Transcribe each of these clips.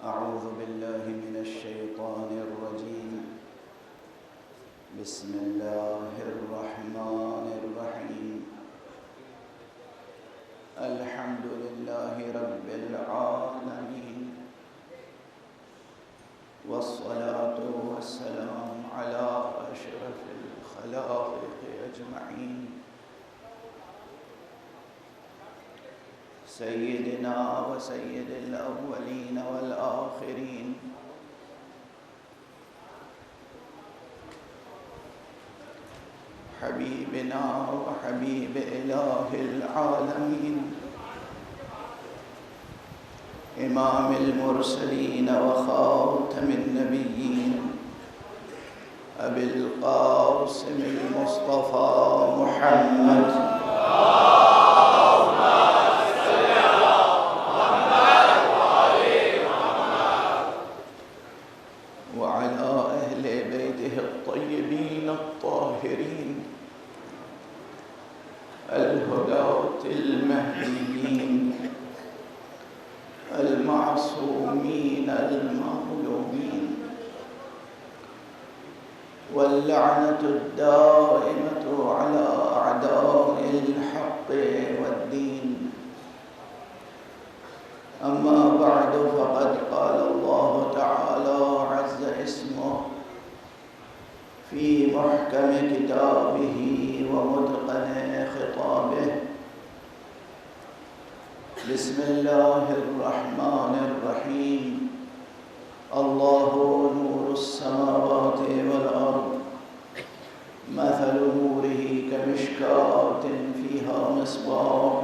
أعوذ بالله من الشيطان الرجيم. بسم الله الرحمن الرحيم. الحمد لله رب العالمين، والصلاة والسلام على أشرف الخلائق أجمعين، سيدنا وسيد الأولين والآخرين، حبيبنا وحبيب إله العالمين، إمام المرسلين وخاتم النبيين، أبي القاسم المصطفى محمد وعلى أهل بيته الطيبين الطاهرين الهداة المهديين المعصومين المظلومين، واللعنة الدائمة على أعداء الحق والدين. أما بعد، فقد قال الله تعالى عز اسمه في محكم كتابه ومتقن خطابه. بسم الله الرحمن الرحيم. الله نور السماوات والأرض، مثل نوره كمشكاة فيها مصباح،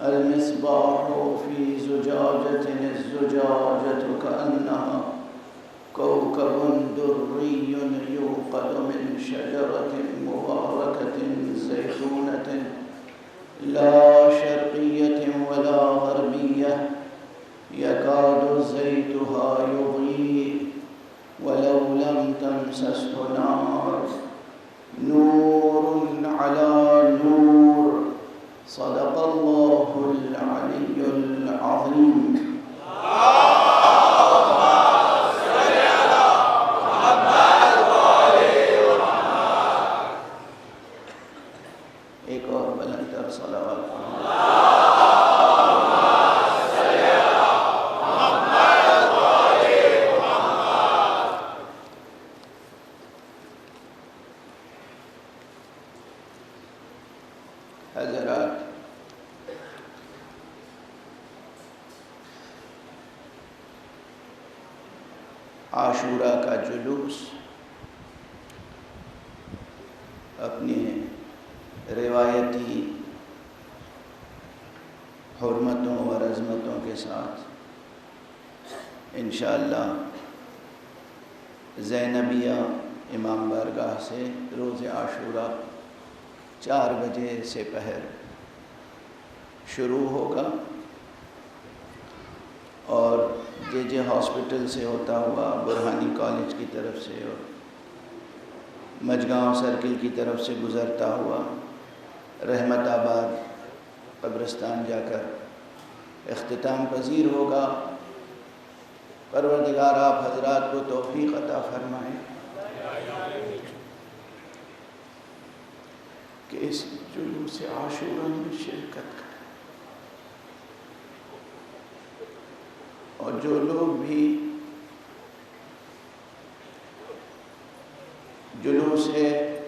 المصباح في زجاجة، الزجاجة كأنها كوكب دري يوقد من شجرة مباركة زيتونة لا شرقية ولا غربية، يكاد زيتها يضيء ولو لم تمسسه نار، نور على نور. صدق الله العلي العظيم. ایک اور بلند تر صلوات. حضرات، عاشوراء کا جلوس اپنی روایتی حرمتوں اور عظمتوں کے ساتھ انشاءاللہ زینبیہ امام بارگاہ سے روز عاشوراء 4 بجے سے پہر شروع ہوگا، اور جے ہاسپٹل سے ہوتا ہوا برہانی کالج کی طرف سے اور مجگاؤں سرکل کی طرف سے گزرتا ہوا رحمت آباد قبرستان جا کر اختتام پذیر ہوگا. پروردگار آپ حضرات کو توفیق عطا فرمائیں کہ اس جلوس عاشوراء میں شرکت کریں، اور جو لوگ بھی جلوس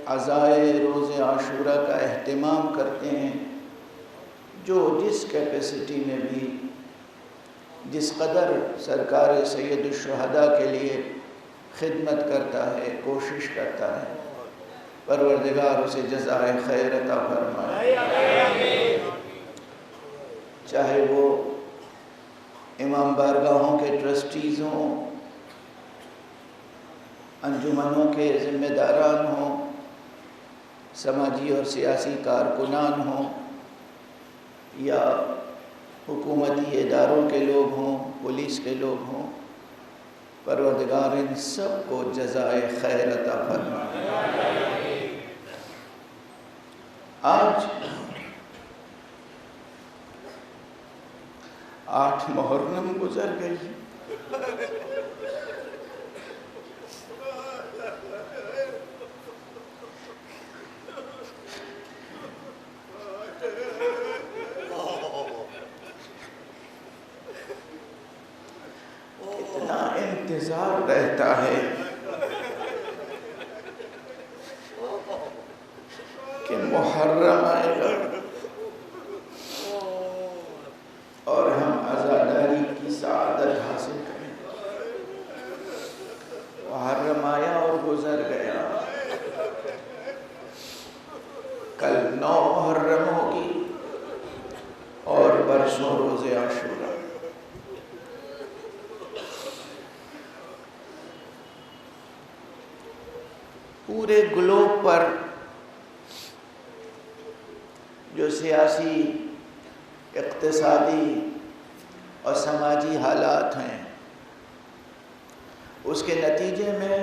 عزائے روز عاشوراء کا اہتمام کرتے ہیں، جو جس کیپیسٹی میں بھی جس قدر سرکار سید الشہداء کے لیے خدمت کرتا ہے، کوشش کرتا ہے، پروردگار اسے جزائے خیر عطا فرمائے. چاہے وہ امام بارگاہوں کے ٹرسٹیز ہوں، انجمنوں کے ذمہ داران ہوں، سماجی اور سیاسی کارکنان ہوں، یا حکومتی اداروں کے لوگ ہوں، پولیس کے لوگ ہوں، پروردگار ان سب کو جزائے خیر عطا فرمائے. آج 8 محرم گزر گئی، اتنا انتظار رہتا ہے کہ محرم آئے گا اور ہم عزاداری کی سعادت حاصل کریں گے۔ محرم آیا اور گزر گیا، کل 9 محرم ہوگی اور پرسوں روز عاشورہ۔ پورے گلوب پر جو سیاسی، اقتصادی اور سماجی حالات ہیں، اس کے نتیجے میں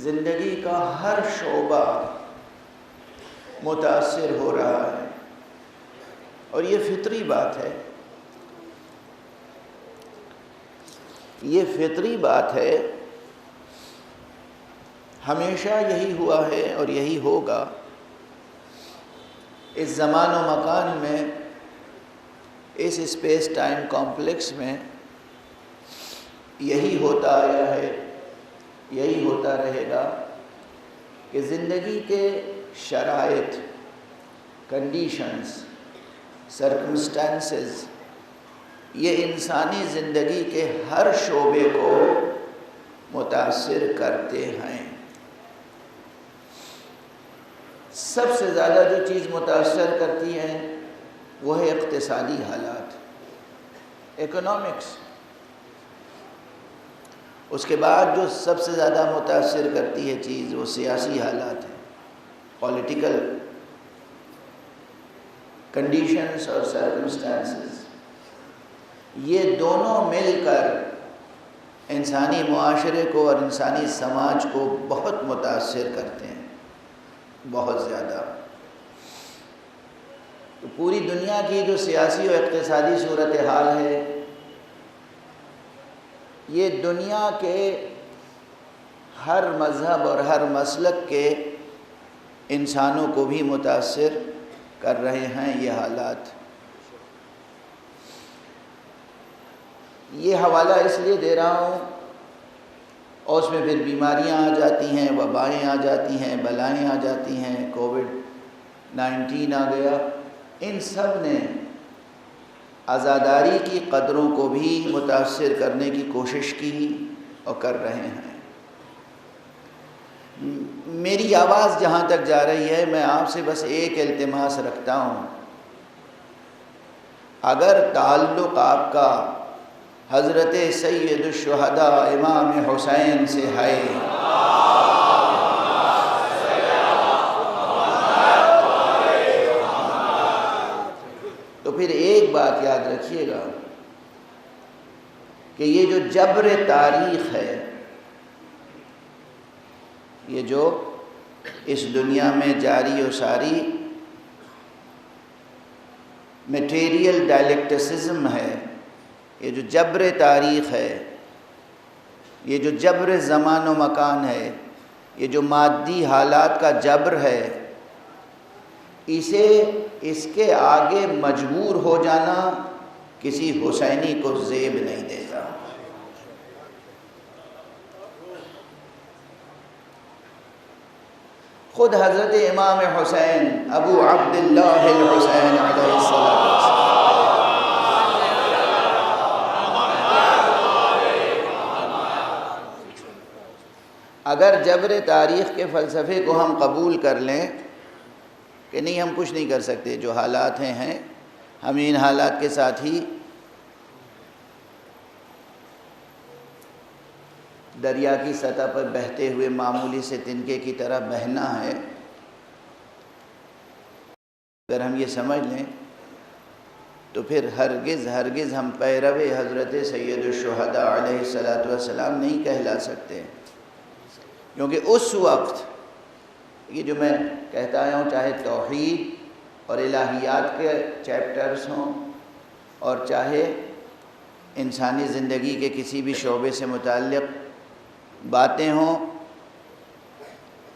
زندگی کا ہر شعبہ متاثر ہو رہا ہے، اور یہ فطری بات ہے، یہ فطری بات ہے۔ ہمیشہ یہی ہوا ہے اور یہی ہوگا۔ اس زمان و مکان میں، اس اسپیس ٹائم کمپلیکس میں یہی ہوتا آیا ہے، یہی ہوتا رہے گا کہ زندگی کے شرائط، کنڈیشنز، سرکمسٹانسز، یہ انسانی زندگی کے ہر شعبے کو متاثر کرتے ہیں۔ سب سے زیادہ جو چیز متاثر کرتی ہے وہ ہے اقتصادی حالات، اکنامکس۔ اس کے بعد جو سب سے زیادہ متاثر کرتی ہے چیز وہ سیاسی حالات ہیں، پولیٹیکل کنڈیشنز اور سرکمسٹانسز۔ یہ دونوں مل کر انسانی معاشرے کو اور انسانی سماج کو بہت متاثر کرتے ہیں، بہت زیادہ۔ تو پوری دنیا کی جو سیاسی و اقتصادی صورتحال ہے، یہ دنیا کے ہر مذہب اور ہر مسلک کے انسانوں کو بھی متاثر کر رہے ہیں یہ حالات۔ یہ حوالہ اس لیے دے رہا ہوں، اور اس میں پھر بیماریاں آ جاتی ہیں، وبائیں آ جاتی ہیں، بلائیں آ جاتی ہیں، کووڈ-19 آ گیا۔ ان سب نے عزاداری کی قدروں کو بھی متاثر کرنے کی کوشش کی اور کر رہے ہیں۔ میری آواز جہاں تک جا رہی ہے، میں آپ سے بس ایک التماس رکھتا ہوں، اگر تعلق آپ کا حضرت سید الشہداء امام حسین سے ہے، تو پھر ایک بات یاد رکھیے گا کہ یہ جو جبر تاریخ ہے، یہ جو اس دنیا میں جاری و ساری میٹیریل ڈائلیکٹسزم ہے، یہ جو جبر تاریخ ہے، یہ جو جبر زمان و مکان ہے، یہ جو مادی حالات کا جبر ہے، اس کے آگے مجبور ہو جانا کسی حسینی کو زیب نہیں دیتا۔ خود حضرت امام حسین ابو عبداللہ الحسین علیہ السلام، اگر جبر تاریخ کے فلسفے کو ہم قبول کر لیں کہ نہیں، ہم کچھ نہیں کر سکتے، جو حالات ہیں ہم ان حالات کے ساتھ ہی دریا کی سطح پر بہتے ہوئے معمولی سے تنکے کی طرح بہنا ہے، اگر ہم یہ سمجھ لیں تو پھر ہرگز ہم پیرو حضرت سید الشہداء علیہ السلام نہیں کہلا سکتے، کیونکہ اس وقت یہ جو میں کہتا آیا ہوں، چاہے توحید اور الہیات کے چیپٹرز ہوں اور چاہے انسانی زندگی کے کسی بھی شعبے سے متعلق باتیں ہوں،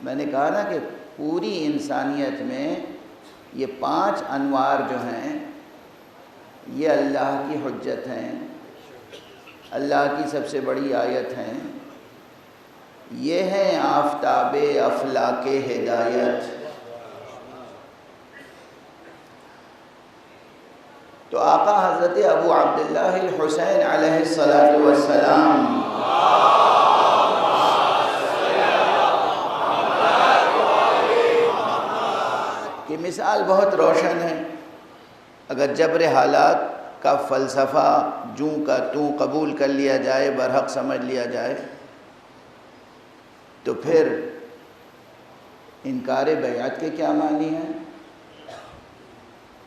میں نے کہا نا کہ پوری انسانیت میں یہ 5 انوار جو ہیں یہ اللہ کی حجت ہیں، اللہ کی سب سے بڑی آیت ہیں، یہ ہیں آفتاب افلاک ہدایت۔ تو آقا حضرت ابو عبداللہ الحسین علیہ السلام کی مثال بہت روشن ہے۔ اگر جبر حالات کا فلسفہ جوں کا توں قبول کر لیا جائے، برحق سمجھ لیا جائے، تو پھر انکار بیعت کے کیا معنی ہیں؟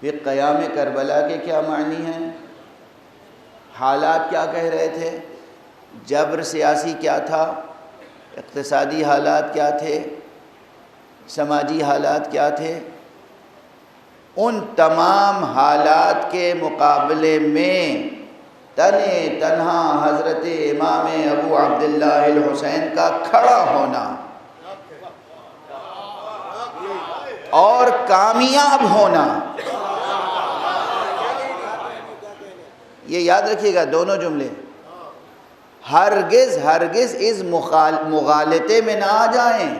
پھر قیام کربلا کے کیا معنی ہیں؟ حالات کیا کہہ رہے تھے؟ جبر سیاسی کیا تھا؟ اقتصادی حالات کیا تھے؟ سماجی حالات کیا تھے؟ ان تمام حالات کے مقابلے میں تنہا حضرت امام ابو عبداللہ الحسین کا کھڑا ہونا اور کامیاب ہونا، یہ یاد رکھیے گا دونوں جملے، ہرگز اس مغالطے میں نہ آ جائیں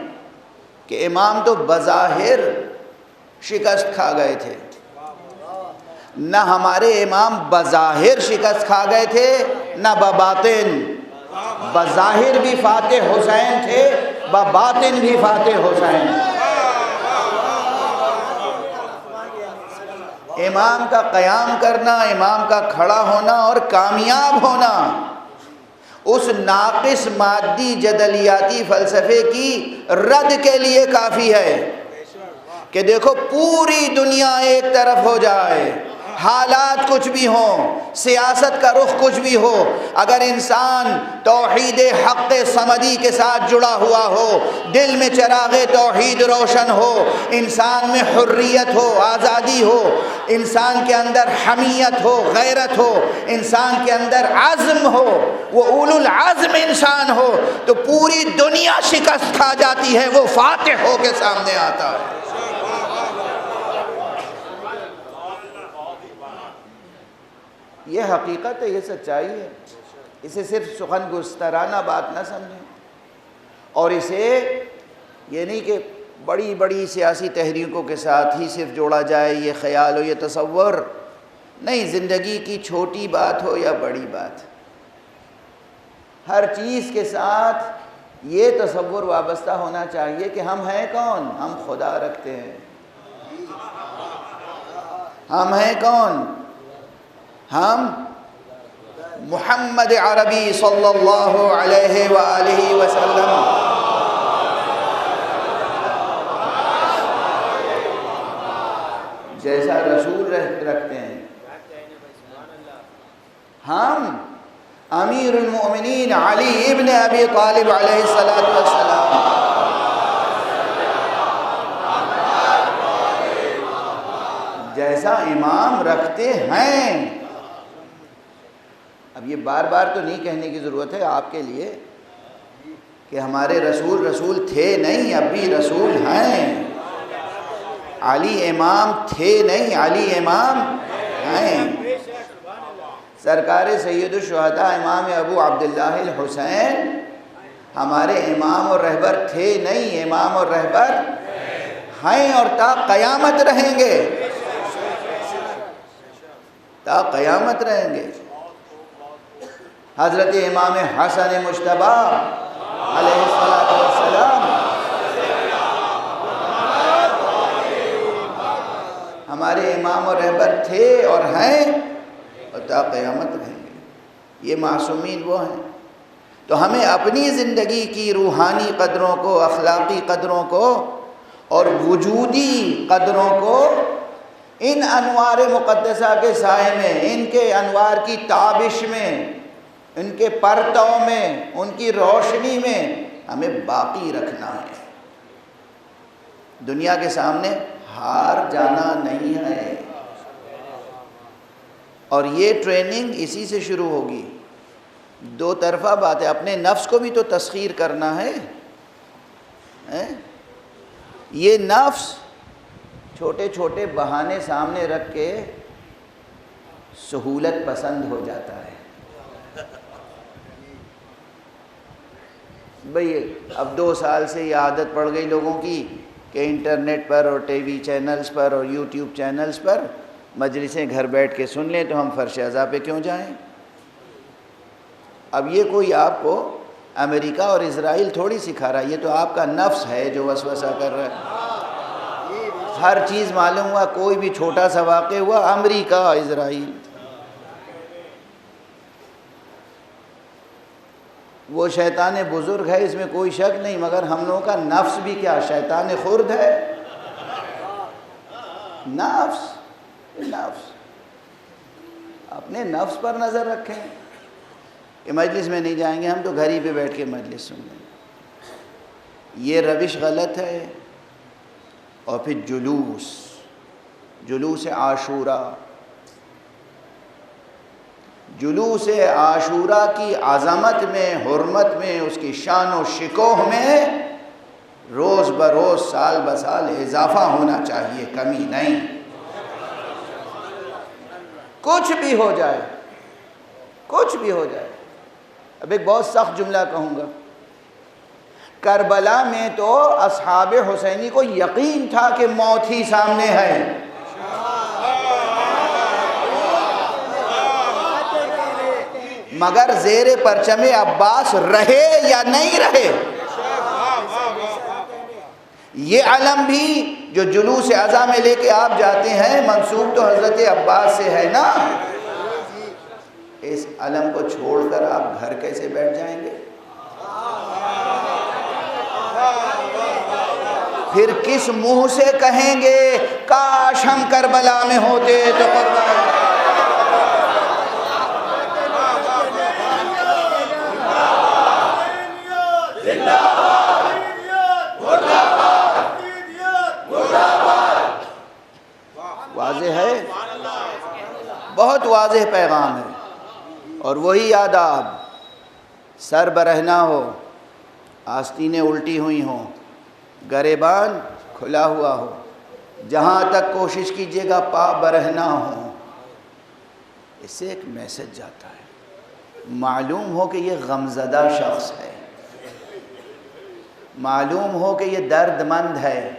کہ امام تو بظاہر شکست کھا گئے تھے۔ نہ ہمارے امام بظاہر شکست کھا گئے تھے، نہ بباطن۔ بظاہر بھی فاتح حسین تھے، بباطن بھی فاتح حسین۔ امام کا قیام کرنا، امام کا کھڑا ہونا اور کامیاب ہونا اس ناقص مادی جدلیاتی فلسفے کی رد کے لیے کافی ہے کہ دیکھو پوری دنیا ایک طرف ہو جائے، حالات کچھ بھی ہوں، سیاست کا رخ کچھ بھی ہو، اگر انسان توحید حق صمدی کے ساتھ جڑا ہوا ہو، دل میں چراغ توحید روشن ہو، انسان میں حریت ہو، آزادی ہو، انسان کے اندر حمیت ہو، غیرت ہو، انسان کے اندر عزم ہو، وہ اولو العزم انسان ہو، تو پوری دنیا شکست کھا جاتی ہے، وہ فاتح ہو کے سامنے آتا ہے۔ یہ حقیقت ہے، یہ سچائی ہے، اسے صرف سخن گسترانہ بات نہ سمجھیں، اور اسے یہ نہیں کہ بڑی بڑی سیاسی تحریکوں کے ساتھ ہی صرف جوڑا جائے، یہ خیال ہو، یہ تصور نہیں، زندگی کی چھوٹی بات ہو یا بڑی بات، ہر چیز کے ساتھ یہ تصور وابستہ ہونا چاہیے کہ ہم ہیں کون؟ ہم خدا رکھتے ہیں۔ ہم ہیں کون؟ ہم محمد عربی صلی اللہ علیہ وآلہ وسلم جیسا رسول رکھتے ہیں۔ ہم امیر المؤمنین علی ابن ابی طالب علیہ السلام جیسا امام رکھتے ہیں۔ اب یہ بار بار تو نہیں کہنے کی ضرورت ہے آپ کے لیے کہ ہمارے رسول تھے نہیں، اب بھی رسول ہیں، علی امام تھے نہیں، علی امام ہیں۔ سرکار سید الشہداء امام ابو عبداللہ الحسین ہمارے امام اور رہبر تھے نہیں، امام اور رہبر ہیں، اور تا قیامت رہیں گے، تا قیامت رہیں گے۔ حضرت امام حسن مجتبی علیہ السلام ہمارے امام اور رہبر تھے اور ہیں، اور تا قیامت رہیں گے۔ یہ معصومین وہ ہیں۔ تو ہمیں اپنی زندگی کی روحانی قدروں کو، اخلاقی قدروں کو اور وجودی قدروں کو ان انوار مقدسہ کے سائے میں، ان کے انوار کی تابش میں، ان کے پرتو میں، ان کی روشنی میں ہمیں باقی رکھنا ہے۔ دنیا کے سامنے ہار جانا نہیں ہے۔ اور یہ ٹریننگ اسی سے شروع ہوگی. دو طرفہ بات ہے. اپنے نفس کو بھی تو تسخیر کرنا ہے. یہ نفس چھوٹے چھوٹے بہانے سامنے رکھ کے سہولت پسند ہو جاتا ہے. بھئی اب 2 سال سے یہ عادت پڑ گئی لوگوں کی کہ انٹرنیٹ پر اور ٹی وی چینلز پر اور یوٹیوب چینلز پر مجلسیں گھر بیٹھ کے سن لیں تو ہم فرش عزا پہ کیوں جائیں. اب یہ کوئی آپ کو امریکہ اور اسرائیل تھوڑی سکھا رہا ہے، یہ تو آپ کا نفس ہے جو وسوسہ کر رہا ہے. ہر چیز معلوم ہوا، کوئی بھی چھوٹا سا واقع ہوا امریکہ اسرائیل. وہ شیطان بزرگ ہے، اس میں کوئی شک نہیں، مگر ہم لوگوں کا نفس بھی کیا شیطان خرد ہے. نفس اپنے نفس پر نظر رکھیں کہ مجلس میں نہیں جائیں گے، ہم تو گھر ہی پہ بیٹھ کے مجلس سن لیں. یہ روش غلط ہے. اور پھر جلوس عاشورہ کی عظمت میں، حرمت میں، اس کی شان و شکوہ میں روز بروز سال بسال اضافہ ہونا چاہیے، کمی نہیں. کچھ بھی ہو جائے. اب ایک بہت سخت جملہ کہوں گا. کربلا میں تو اصحاب حسینی کو یقین تھا کہ موت ہی سامنے ہے. مگر زیر پرچم عباس رہے یا نہیں رہے، یہ علم بھی جو جلوس عزا میں لے کے آپ جاتے ہیں منسوب تو حضرت عباس سے ہے نا. اس علم کو چھوڑ کر آپ گھر کیسے بیٹھ جائیں گے؟ پھر کس منہ سے کہیں گے کاش ہم کربلا میں ہوتے تو قربان. واضح ہے، بہت واضح پیغام ہے. اور وہی آداب، سر برہنہ ہو، آستینیں الٹی ہوئی ہوں، گریبان کھلا ہوا ہو، جہاں تک کوشش کیجیے گا پا برہنہ ہو. اس سے ایک میسج جاتا ہے، معلوم ہو کہ یہ غمزدہ شخص ہے، معلوم ہو کہ یہ درد مند ہے،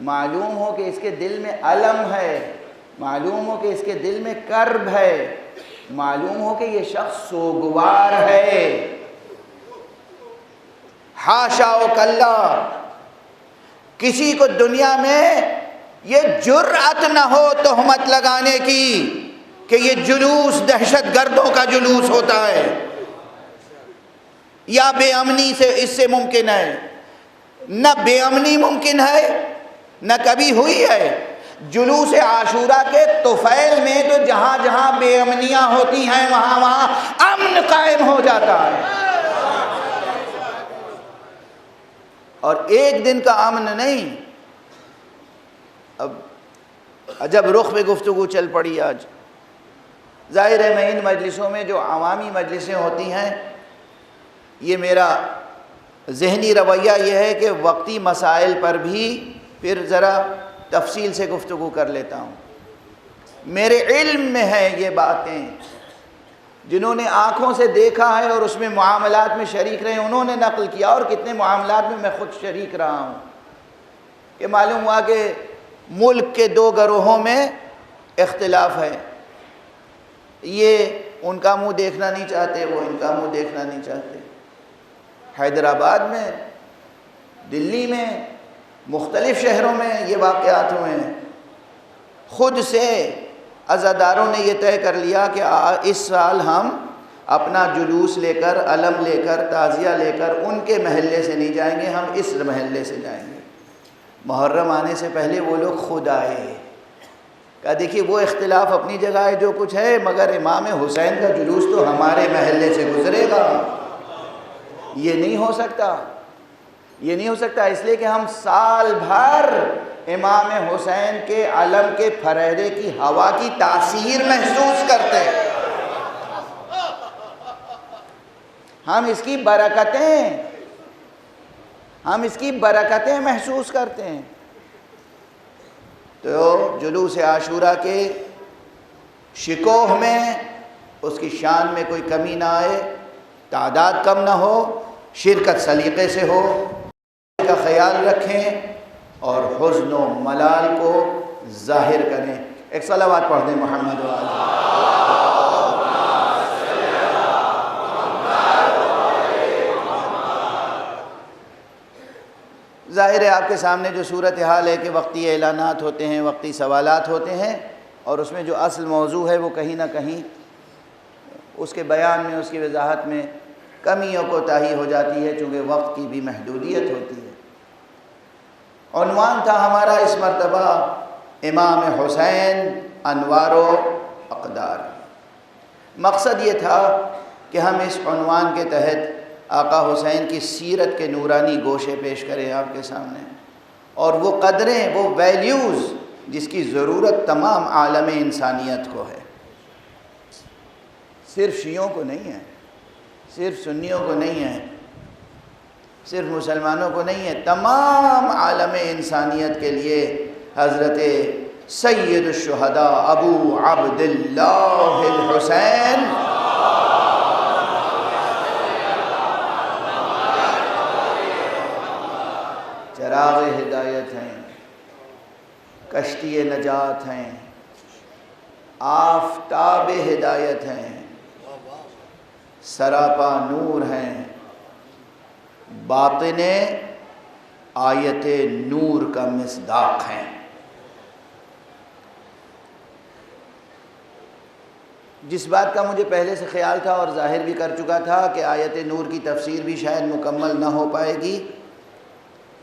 معلوم ہو کہ اس کے دل میں الم ہے، معلوم ہو کہ اس کے دل میں کرب ہے، معلوم ہو کہ یہ شخص سوگوار ہے. حاشا و کلا، کسی کو دنیا میں یہ جرأت نہ ہو تہمت لگانے کی کہ یہ جلوس دہشت گردوں کا جلوس ہوتا ہے یا بے امنی سے اس سے ممکن ہے. نہ بے امنی ممکن ہے، نہ کبھی ہوئی ہے. جلوس عاشورہ کے طفیل میں تو جہاں جہاں بے امنیاں ہوتی ہیں وہاں وہاں امن قائم ہو جاتا ہے. اور ایک دن کا امن نہیں. اب جب رخ پہ گفتگو چل پڑی آج، ظاہر ہے میں ان مجلسوں میں جو عوامی مجلسیں ہوتی ہیں، یہ میرا ذہنی رویہ یہ ہے کہ وقتی مسائل پر بھی پھر ذرا تفصیل سے گفتگو کر لیتا ہوں. میرے علم میں ہے یہ باتیں، جنہوں نے آنکھوں سے دیکھا ہے اور اس میں معاملات میں شریک رہے انہوں نے نقل کیا، اور کتنے معاملات میں خود شریک رہا ہوں. کہ معلوم ہوا کہ ملک کے 2 گروہوں میں اختلاف ہے، یہ ان کا منہ دیکھنا نہیں چاہتے، وہ ان کا منہ دیکھنا نہیں چاہتے. حیدرآباد میں، دلی میں، مختلف شہروں میں یہ واقعات ہوئے ہیں. خود سے عزاداروں نے یہ طے کر لیا کہ اس سال ہم اپنا جلوس لے کر، علم لے کر، تعزیہ لے کر ان کے محلے سے نہیں جائیں گے، ہم اس محلے سے جائیں گے. محرم آنے سے پہلے وہ لوگ خود آئے. کہا دیکھیے وہ اختلاف اپنی جگہ ہے جو کچھ ہے، مگر امام حسین کا جلوس تو ہمارے محلے سے گزرے گا. یہ نہیں ہو سکتا، یہ نہیں ہو سکتا. اس لیے کہ ہم سال بھر امام حسین کے علم کے پھریرے کی ہوا کی تاثیر محسوس کرتے ہیں، ہم اس کی برکتیں محسوس کرتے ہیں۔ تو جلوس عاشورہ کے شکوہ میں اس کی شان میں کوئی کمی نہ آئے، تعداد کم نہ ہو، شرکت سلیقے سے ہو، کا خیال رکھیں اور حزن و ملال کو ظاہر کریں۔ ایک صلوات پڑھ دیں محمد و آلہ۔ ظاہر ہے آپ کے سامنے جو صورتحال ہے کہ وقتی اعلانات ہوتے ہیں، وقتی سوالات ہوتے ہیں، اور اس میں جو اصل موضوع ہے وہ کہیں نہ کہیں اس کے بیان میں، اس کی وضاحت میں کمی و کوتاہی ہو جاتی ہے، چونکہ وقت کی بھی محدودیت ہوتی ہے۔ عنوان تھا ہمارا اس مرتبہ امام حسین انوار و اقدار۔ مقصد یہ تھا کہ ہم اس عنوان کے تحت آقا حسین کی سیرت کے نورانی گوشے پیش کریں آپ کے سامنے، اور وہ قدریں، وہ ویلیوز جس کی ضرورت تمام عالم انسانیت کو ہے، صرف شیعوں کو نہیں ہے، صرف سنیوں کو نہیں ہے، صرف مسلمانوں کو نہیں ہے، تمام عالم انسانیت کے لیے حضرت سید الشہداء ابو عبداللہ الحسین چراغ ہدایت ہیں، کشتی نجات ہیں، آفتاب ہدایت ہیں، سراپا نور ہیں، باطن آیت نور کا مصداق ہیں۔ جس بات کا مجھے پہلے سے خیال تھا اور ظاہر بھی کر چکا تھا کہ آیت نور کی تفسیر بھی شاید مکمل نہ ہو پائے گی،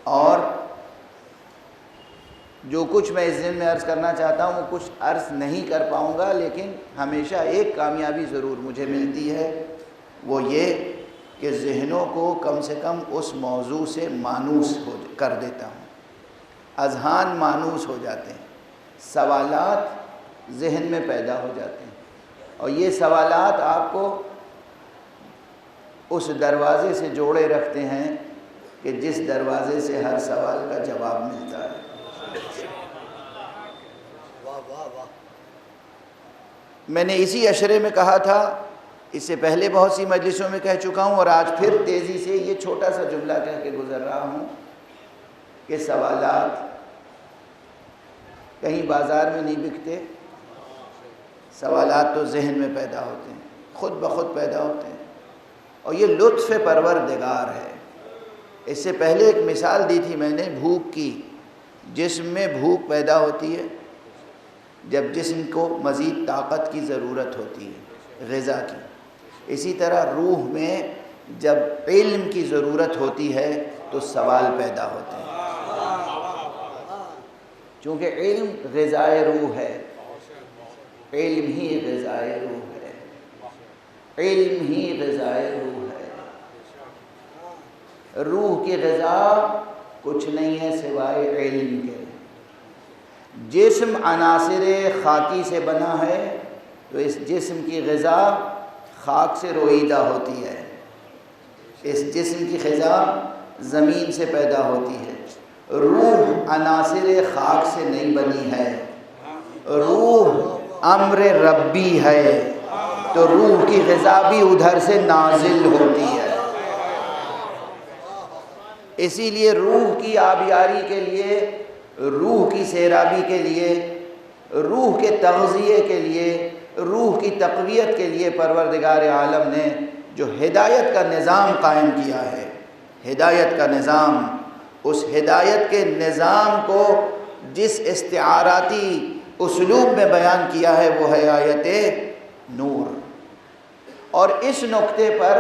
اور جو کچھ میں اس ضمن میں عرض کرنا چاہتا ہوں وہ کچھ عرض نہیں کر پاؤں گا، لیکن ہمیشہ ایک کامیابی ضرور مجھے ملتی ہے، وہ یہ کہ ذہنوں کو کم سے کم اس موضوع سے مانوس کر دیتا ہوں، اذہان مانوس ہو جاتے ہیں، سوالات ذہن میں پیدا ہو جاتے ہیں، اور یہ سوالات آپ کو اس دروازے سے جوڑے رکھتے ہیں کہ جس دروازے سے ہر سوال کا جواب ملتا ہے۔ میں نے اسی اشرے میں کہا تھا، اس سے پہلے بہت سی مجلسوں میں کہہ چکا ہوں، اور آج پھر تیزی سے یہ چھوٹا سا جملہ کہہ کے گزر رہا ہوں کہ سوالات کہیں بازار میں نہیں بکتے، سوالات تو ذہن میں پیدا ہوتے ہیں، خود بخود پیدا ہوتے ہیں، اور یہ لطف پروردگار ہے۔ اس سے پہلے ایک مثال دی تھی میں نے بھوک کی، جسم میں بھوک پیدا ہوتی ہے جب جسم کو مزید طاقت کی ضرورت ہوتی ہے، غذا کی۔ اسی طرح روح میں جب علم کی ضرورت ہوتی ہے تو سوال پیدا ہوتے ہیں، چونکہ علم غذائے روح ہے، علم ہی غذائے روح ہے، علم ہی غذائے روح ہے۔ روح کی غذا کچھ نہیں ہے سوائے علم کے۔ جسم عناصر خاکی سے بنا ہے تو اس جسم کی غذا خاک سے رویدہ ہوتی ہے، اس جسم کی غذا زمین سے پیدا ہوتی ہے۔ روح عناصر خاک سے نہیں بنی ہے، روح امر ربی ہے، تو روح کی غذا بھی ادھر سے نازل ہوتی ہے۔ اسی لیے روح کی آبیاری کے لیے، روح کی سیرابی کے لیے، روح کے تغذیے کے لیے، روح کی تقویت کے لیے پروردگار عالم نے جو ہدایت کا نظام قائم کیا ہے، ہدایت کا نظام، اس ہدایت کے نظام کو جس استعاراتی اسلوب میں بیان کیا ہے وہ ہے آیت نور۔ اور اس نقطے پر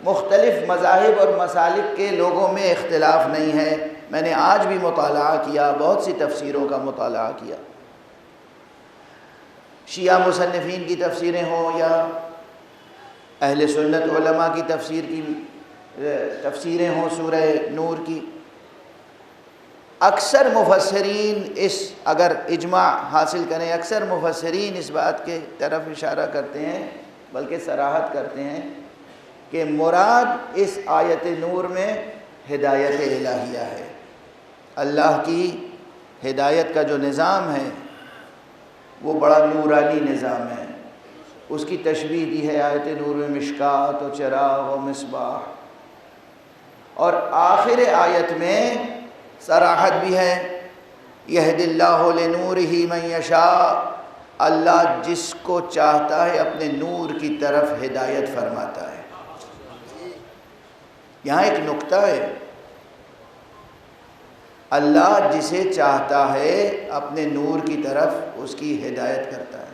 مختلف مذاہب اور مسالک کے لوگوں میں اختلاف نہیں ہے۔ میں نے آج بھی مطالعہ کیا، بہت سی تفسیروں کا مطالعہ کیا، شیعہ مصنفین کی تفسیریں ہوں یا اہل سنت علماء کی تفسیریں ہوں سورہ نور کی۔ اکثر مفسرین اگر اجماع حاصل کریں، اکثر مفسرین اس بات کے طرف اشارہ کرتے ہیں، بلکہ صراحت کرتے ہیں کہ مراد اس آیت نور میں ہدایت الہیہ ہے۔ اللہ کی ہدایت کا جو نظام ہے وہ بڑا نورانی نظام ہے۔ اس کی تشبیہ دی ہے آیت نور میں مشکات و چراغ و مصباح، اور آخر آیت میں صراحت بھی ہے، یہد اللہ لنورہ من یشاء، اللہ جس کو چاہتا ہے اپنے نور کی طرف ہدایت فرماتا ہے۔ یہاں ایک نکتہ ہے، اللہ جسے چاہتا ہے اپنے نور کی طرف اس کی ہدایت کرتا ہے۔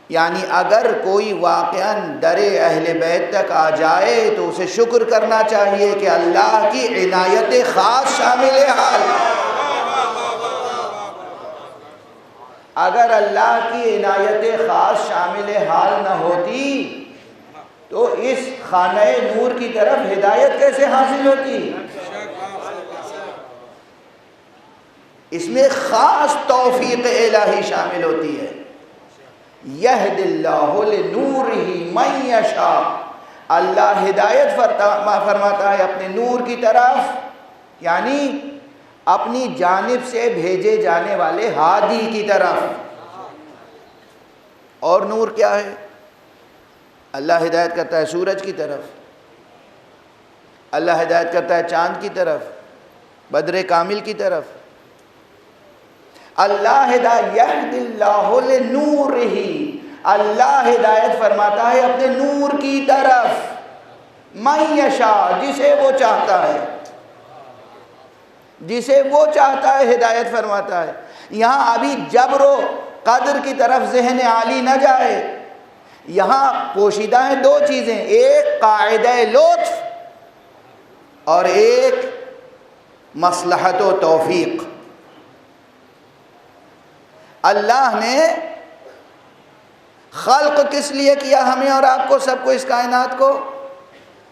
یعنی اگر کوئی واقعاً در اہل بیت تک آ جائے تو اسے شکر کرنا چاہیے کہ اللہ کی عنایت خاص شامل حال۔ اگر اللہ کی عنایت خاص شامل حال نہ ہوتی تو اس خانہ نور کی طرف ہدایت کیسے حاصل ہوتی؟ اس میں خاص توفیق الہی شامل ہوتی ہے۔ یہد اللہ لنورہ من یشاء، اللہ ہدایت فرماتا ہے اپنے نور کی طرف، یعنی اپنی جانب سے بھیجے جانے والے ہادی کی طرف۔ اور نور کیا ہے؟ اللہ ہدایت کرتا ہے سورج کی طرف، اللہ ہدایت کرتا ہے چاند کی طرف، بدر کامل کی طرف۔ اللہ یہد اللہ لنورہ، اللہ ہدایت فرماتا ہے اپنے نور کی طرف، من یشاء، جسے وہ چاہتا ہے، جسے وہ چاہتا ہے ہدایت فرماتا ہے۔ یہاں ابھی جبر و قدر کی طرف ذہن عالی نہ جائے، یہاں پوشیدہ ہیں دو چیزیں، ایک قاعدہ لطف اور ایک مصلحت و توفیق۔ اللہ نے خلق کس لیے کیا ہمیں اور آپ کو، سب کو، اس کائنات کو؟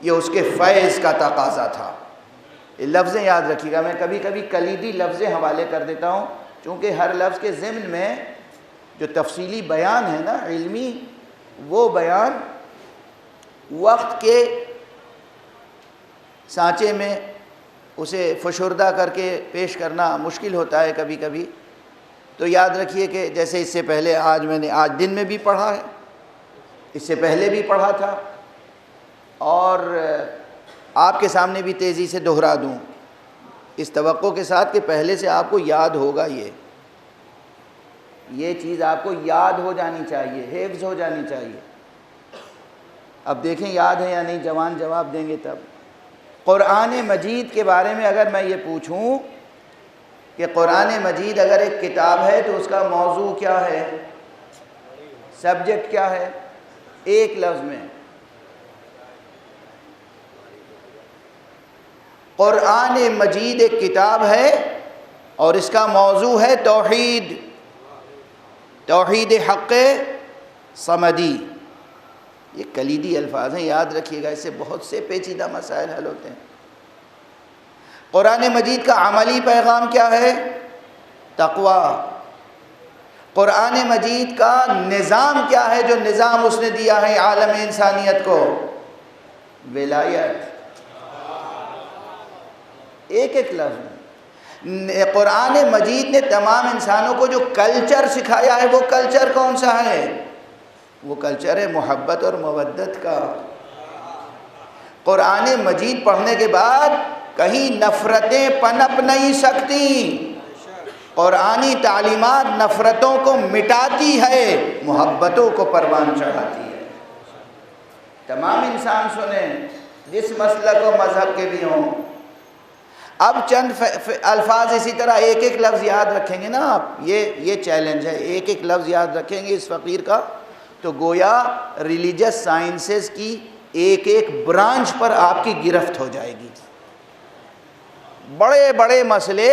یہ اس کے فیض کا تقاضا تھا۔ یہ لفظیں یاد رکھیے گا، میں کبھی کبھی کلیدی لفظیں حوالے کر دیتا ہوں، چونکہ ہر لفظ کے ضمن میں جو تفصیلی بیان ہے نا علمی، وہ بیان وقت کے سانچے میں اسے فشردہ کر کے پیش کرنا مشکل ہوتا ہے کبھی کبھی۔ تو یاد رکھیے کہ جیسے اس سے پہلے آج دن میں بھی پڑھا ہے، اس سے پہلے بھی پڑھا تھا، اور آپ کے سامنے بھی تیزی سے دہرا دوں اس توقع کے ساتھ کہ پہلے سے آپ کو یاد ہوگا، یہ چیز آپ کو یاد ہو جانی چاہیے، حفظ ہو جانی چاہیے۔ اب دیکھیں یاد ہے یا نہیں، جوان جواب دیں گے تب۔ قرآن مجید کے بارے میں اگر میں یہ پوچھوں کہ قرآن مجید اگر ایک کتاب ہے تو اس کا موضوع کیا ہے، سبجیکٹ کیا ہے، ایک لفظ میں قرآن مجید ایک کتاب ہے اور اس کا موضوع ہے توحید، توحید حق صمدی۔ یہ کلیدی الفاظ ہیں، یاد رکھیے گا، اس سے بہت سے پیچیدہ مسائل حل ہوتے ہیں۔ قرآن مجید کا عملی پیغام کیا ہے؟ تقوی۔ قرآن مجید کا نظام کیا ہے، جو نظام اس نے دیا ہے عالم انسانیت کو؟ ولایت۔ ایک ایک لفظ قرآن مجید نے تمام انسانوں کو جو کلچر سکھایا ہے، وہ کلچر کون سا ہے؟ وہ کلچر ہے محبت اور مودت کا۔ قرآن مجید پڑھنے کے بعد کہیں نفرتیں پنپ نہیں سکتی۔ قرآنی تعلیمات نفرتوں کو مٹاتی ہے، محبتوں کو پروان چڑھاتی ہے۔ تمام انسان سنیں، جس مسلک و مذہب کے بھی ہوں۔ اب چند الفاظ اسی طرح ایک ایک لفظ یاد رکھیں گے نا آپ، یہ چیلنج ہے، ایک ایک لفظ یاد رکھیں گے اس فقیر کا تو گویا ریلیجس سائنسز کی ایک ایک برانچ پر آپ کی گرفت ہو جائے گی۔ بڑے بڑے مسئلے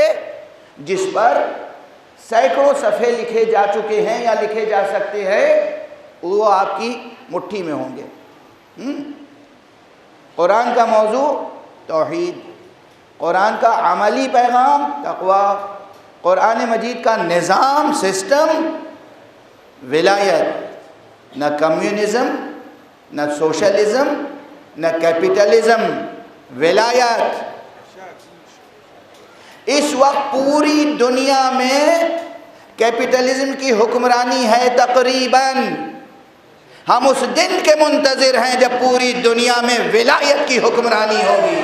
جس پر سینکڑوں صفحے لکھے جا چکے ہیں یا لکھے جا سکتے ہیں، وہ آپ کی مٹھی میں ہوں گے۔ قرآن کا موضوع توحید، قرآن کا عملی پیغام تقویٰ، قرآن مجید کا نظام، سسٹم ولایت، نہ کمیونزم، نہ سوشلزم، نہ کیپٹلزم، ولایت۔ اس وقت پوری دنیا میں کیپٹلزم کی حکمرانی ہے تقریباً۔ ہم اس دن کے منتظر ہیں جب پوری دنیا میں ولایت کی حکمرانی ہوگی۔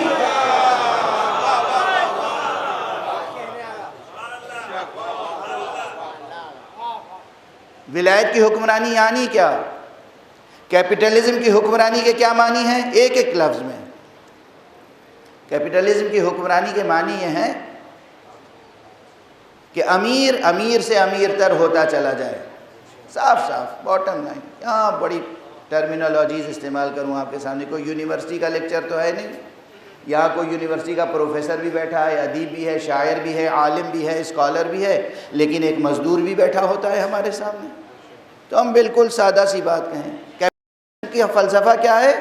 ولایت کی حکمرانی یعنی کیا؟ کیپٹلزم کی حکمرانی کے کیا معنی ہیں؟ ایک ایک لفظ میں۔ کیپٹلزم کی حکمرانی کے معنی یہ ہیں کہ امیر سے امیر تر ہوتا چلا جائے، صاف صاف باٹم لائن۔ یہاں بڑی ٹرمینالوجیز استعمال کروں آپ کے سامنے، کوئی یونیورسٹی کا لیکچر تو ہے نہیں، یہاں کوئی یونیورسٹی کا پروفیسر بھی بیٹھا ہے، ادیب بھی ہے، شاعر بھی ہے، عالم بھی ہے، اسکالر بھی ہے، لیکن ایک مزدور بھی بیٹھا ہوتا ہے ہمارے سامنے۔ تو ہم بالکل سادہ سی بات کہیں، کیپٹلزم کی فلسفہ کیا ہے؟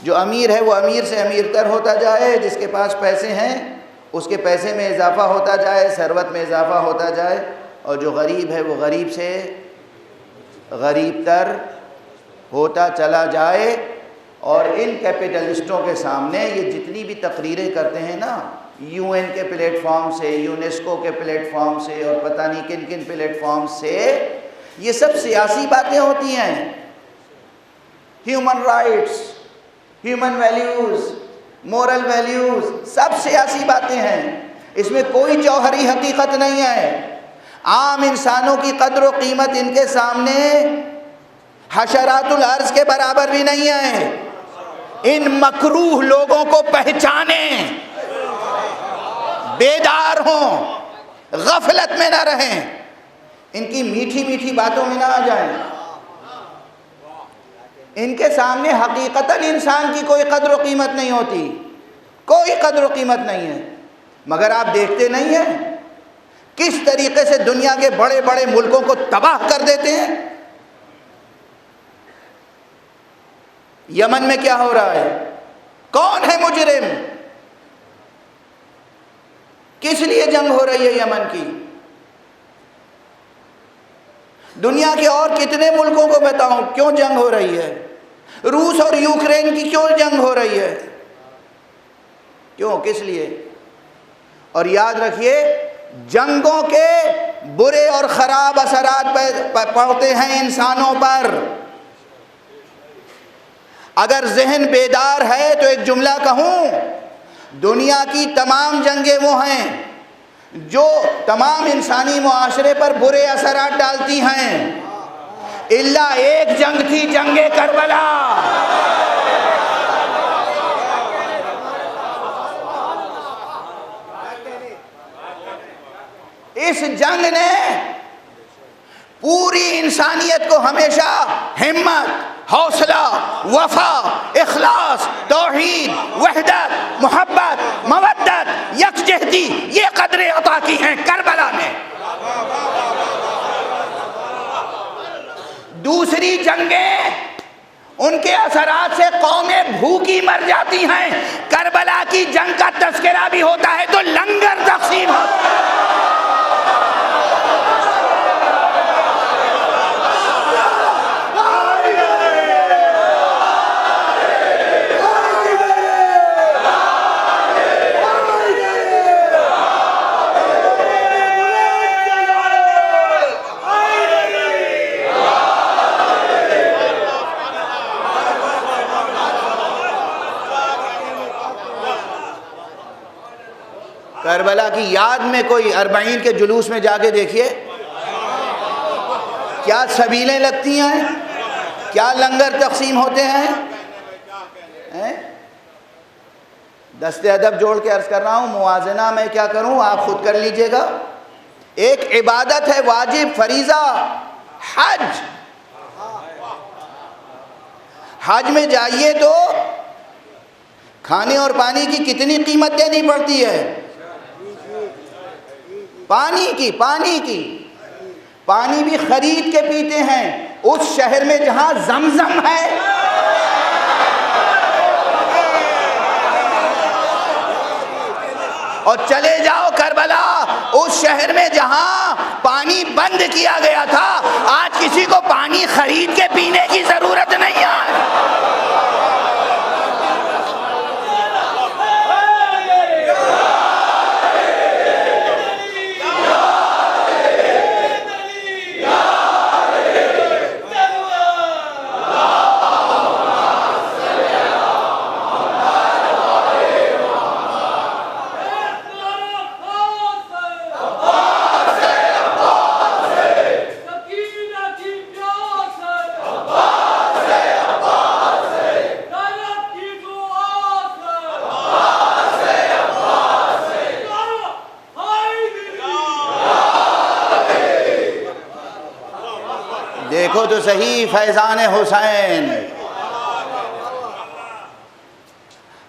جو امیر ہے وہ امیر سے امیر تر ہوتا جائے، جس کے پاس پیسے ہیں اس کے پیسے میں اضافہ ہوتا جائے، ثروت میں اضافہ ہوتا جائے، اور جو غریب ہے وہ غریب سے غریب تر ہوتا چلا جائے۔ اور ان کیپٹلسٹوں کے سامنے یہ جتنی بھی تقریریں کرتے ہیں نا، UN کے پلیٹ فارم سے، یونیسکو کے پلیٹ فارم سے، اور پتہ نہیں کن کن پلیٹ فارم سے، یہ سب سیاسی باتیں ہوتی ہیں۔ Human rights, human values, moral values, سب سیاسی باتیں ہیں، اس میں کوئی جوہری حقیقت نہیں ہے۔ عام انسانوں کی قدر و قیمت ان کے سامنے حشرات الارض کے برابر بھی نہیں ہے۔ ان مکروہ لوگوں کو پہچانیں، بیدار ہوں، غفلت میں نہ رہیں، ان کی میٹھی میٹھی باتوں میں نہ آ جائیں۔ ان کے سامنے حقیقتاً انسان کی کوئی قدر و قیمت نہیں ہوتی، کوئی قدر و قیمت نہیں ہے۔ مگر آپ دیکھتے نہیں ہیں کس طریقے سے دنیا کے بڑے بڑے ملکوں کو تباہ کر دیتے ہیں۔ یمن میں کیا ہو رہا ہے؟ کون ہے مجرم؟ کس لیے جنگ ہو رہی ہے یمن کی؟ دنیا کے اور کتنے ملکوں کو بتاؤں کیوں جنگ ہو رہی ہے؟ روس اور یوکرین کی کیوں جنگ ہو رہی ہے؟ کیوں؟ کس لیے؟ اور یاد رکھیے، جنگوں کے برے اور خراب اثرات پڑتے ہیں انسانوں پر۔ اگر ذہن بیدار ہے تو ایک جملہ کہوں، دنیا کی تمام جنگیں وہ ہیں جو تمام انسانی معاشرے پر برے اثرات ڈالتی ہیں، الا ایک جنگ تھی، جنگ کربلا۔ اس جنگ نے پوری انسانیت کو ہمیشہ ہمت، حوصلہ، وفا، اخلاص، توحید، وحدت، محبت، مودت، یکجہتی، یہ قدریں عطا کی ہیں کربلا میں۔ دوسری جنگیں ان کے اثرات سے قومیں بھوکی مر جاتی ہیں، کربلا کی جنگ کا تذکرہ بھی ہوتا ہے تو لنگر تقسیم ہوتا ہے۔ کربلا کی یاد میں کوئی 40 کے جلوس میں جا کے دیکھیے، کیا سبیلیں لگتی ہیں، کیا لنگر تقسیم ہوتے ہیں۔ دست ادب جوڑ کے عرض کر رہا ہوں، موازنہ میں کیا کروں آپ خود کر لیجئے گا۔ ایک عبادت ہے واجب، فریضہ، حج۔ حج میں جائیے تو کھانے اور پانی کی کتنی قیمت دینی پڑتی ہے؟ پانی کی پانی بھی خرید کے پیتے ہیں اس شہر میں جہاں زمزم ہے۔ اور چلے جاؤ کربلا، اس شہر میں جہاں پانی بند کیا گیا تھا، آج کسی کو پانی خرید کے پینے کی ضرورت نہیں ہے۔ دیکھو تو صحیح فیضان حسین،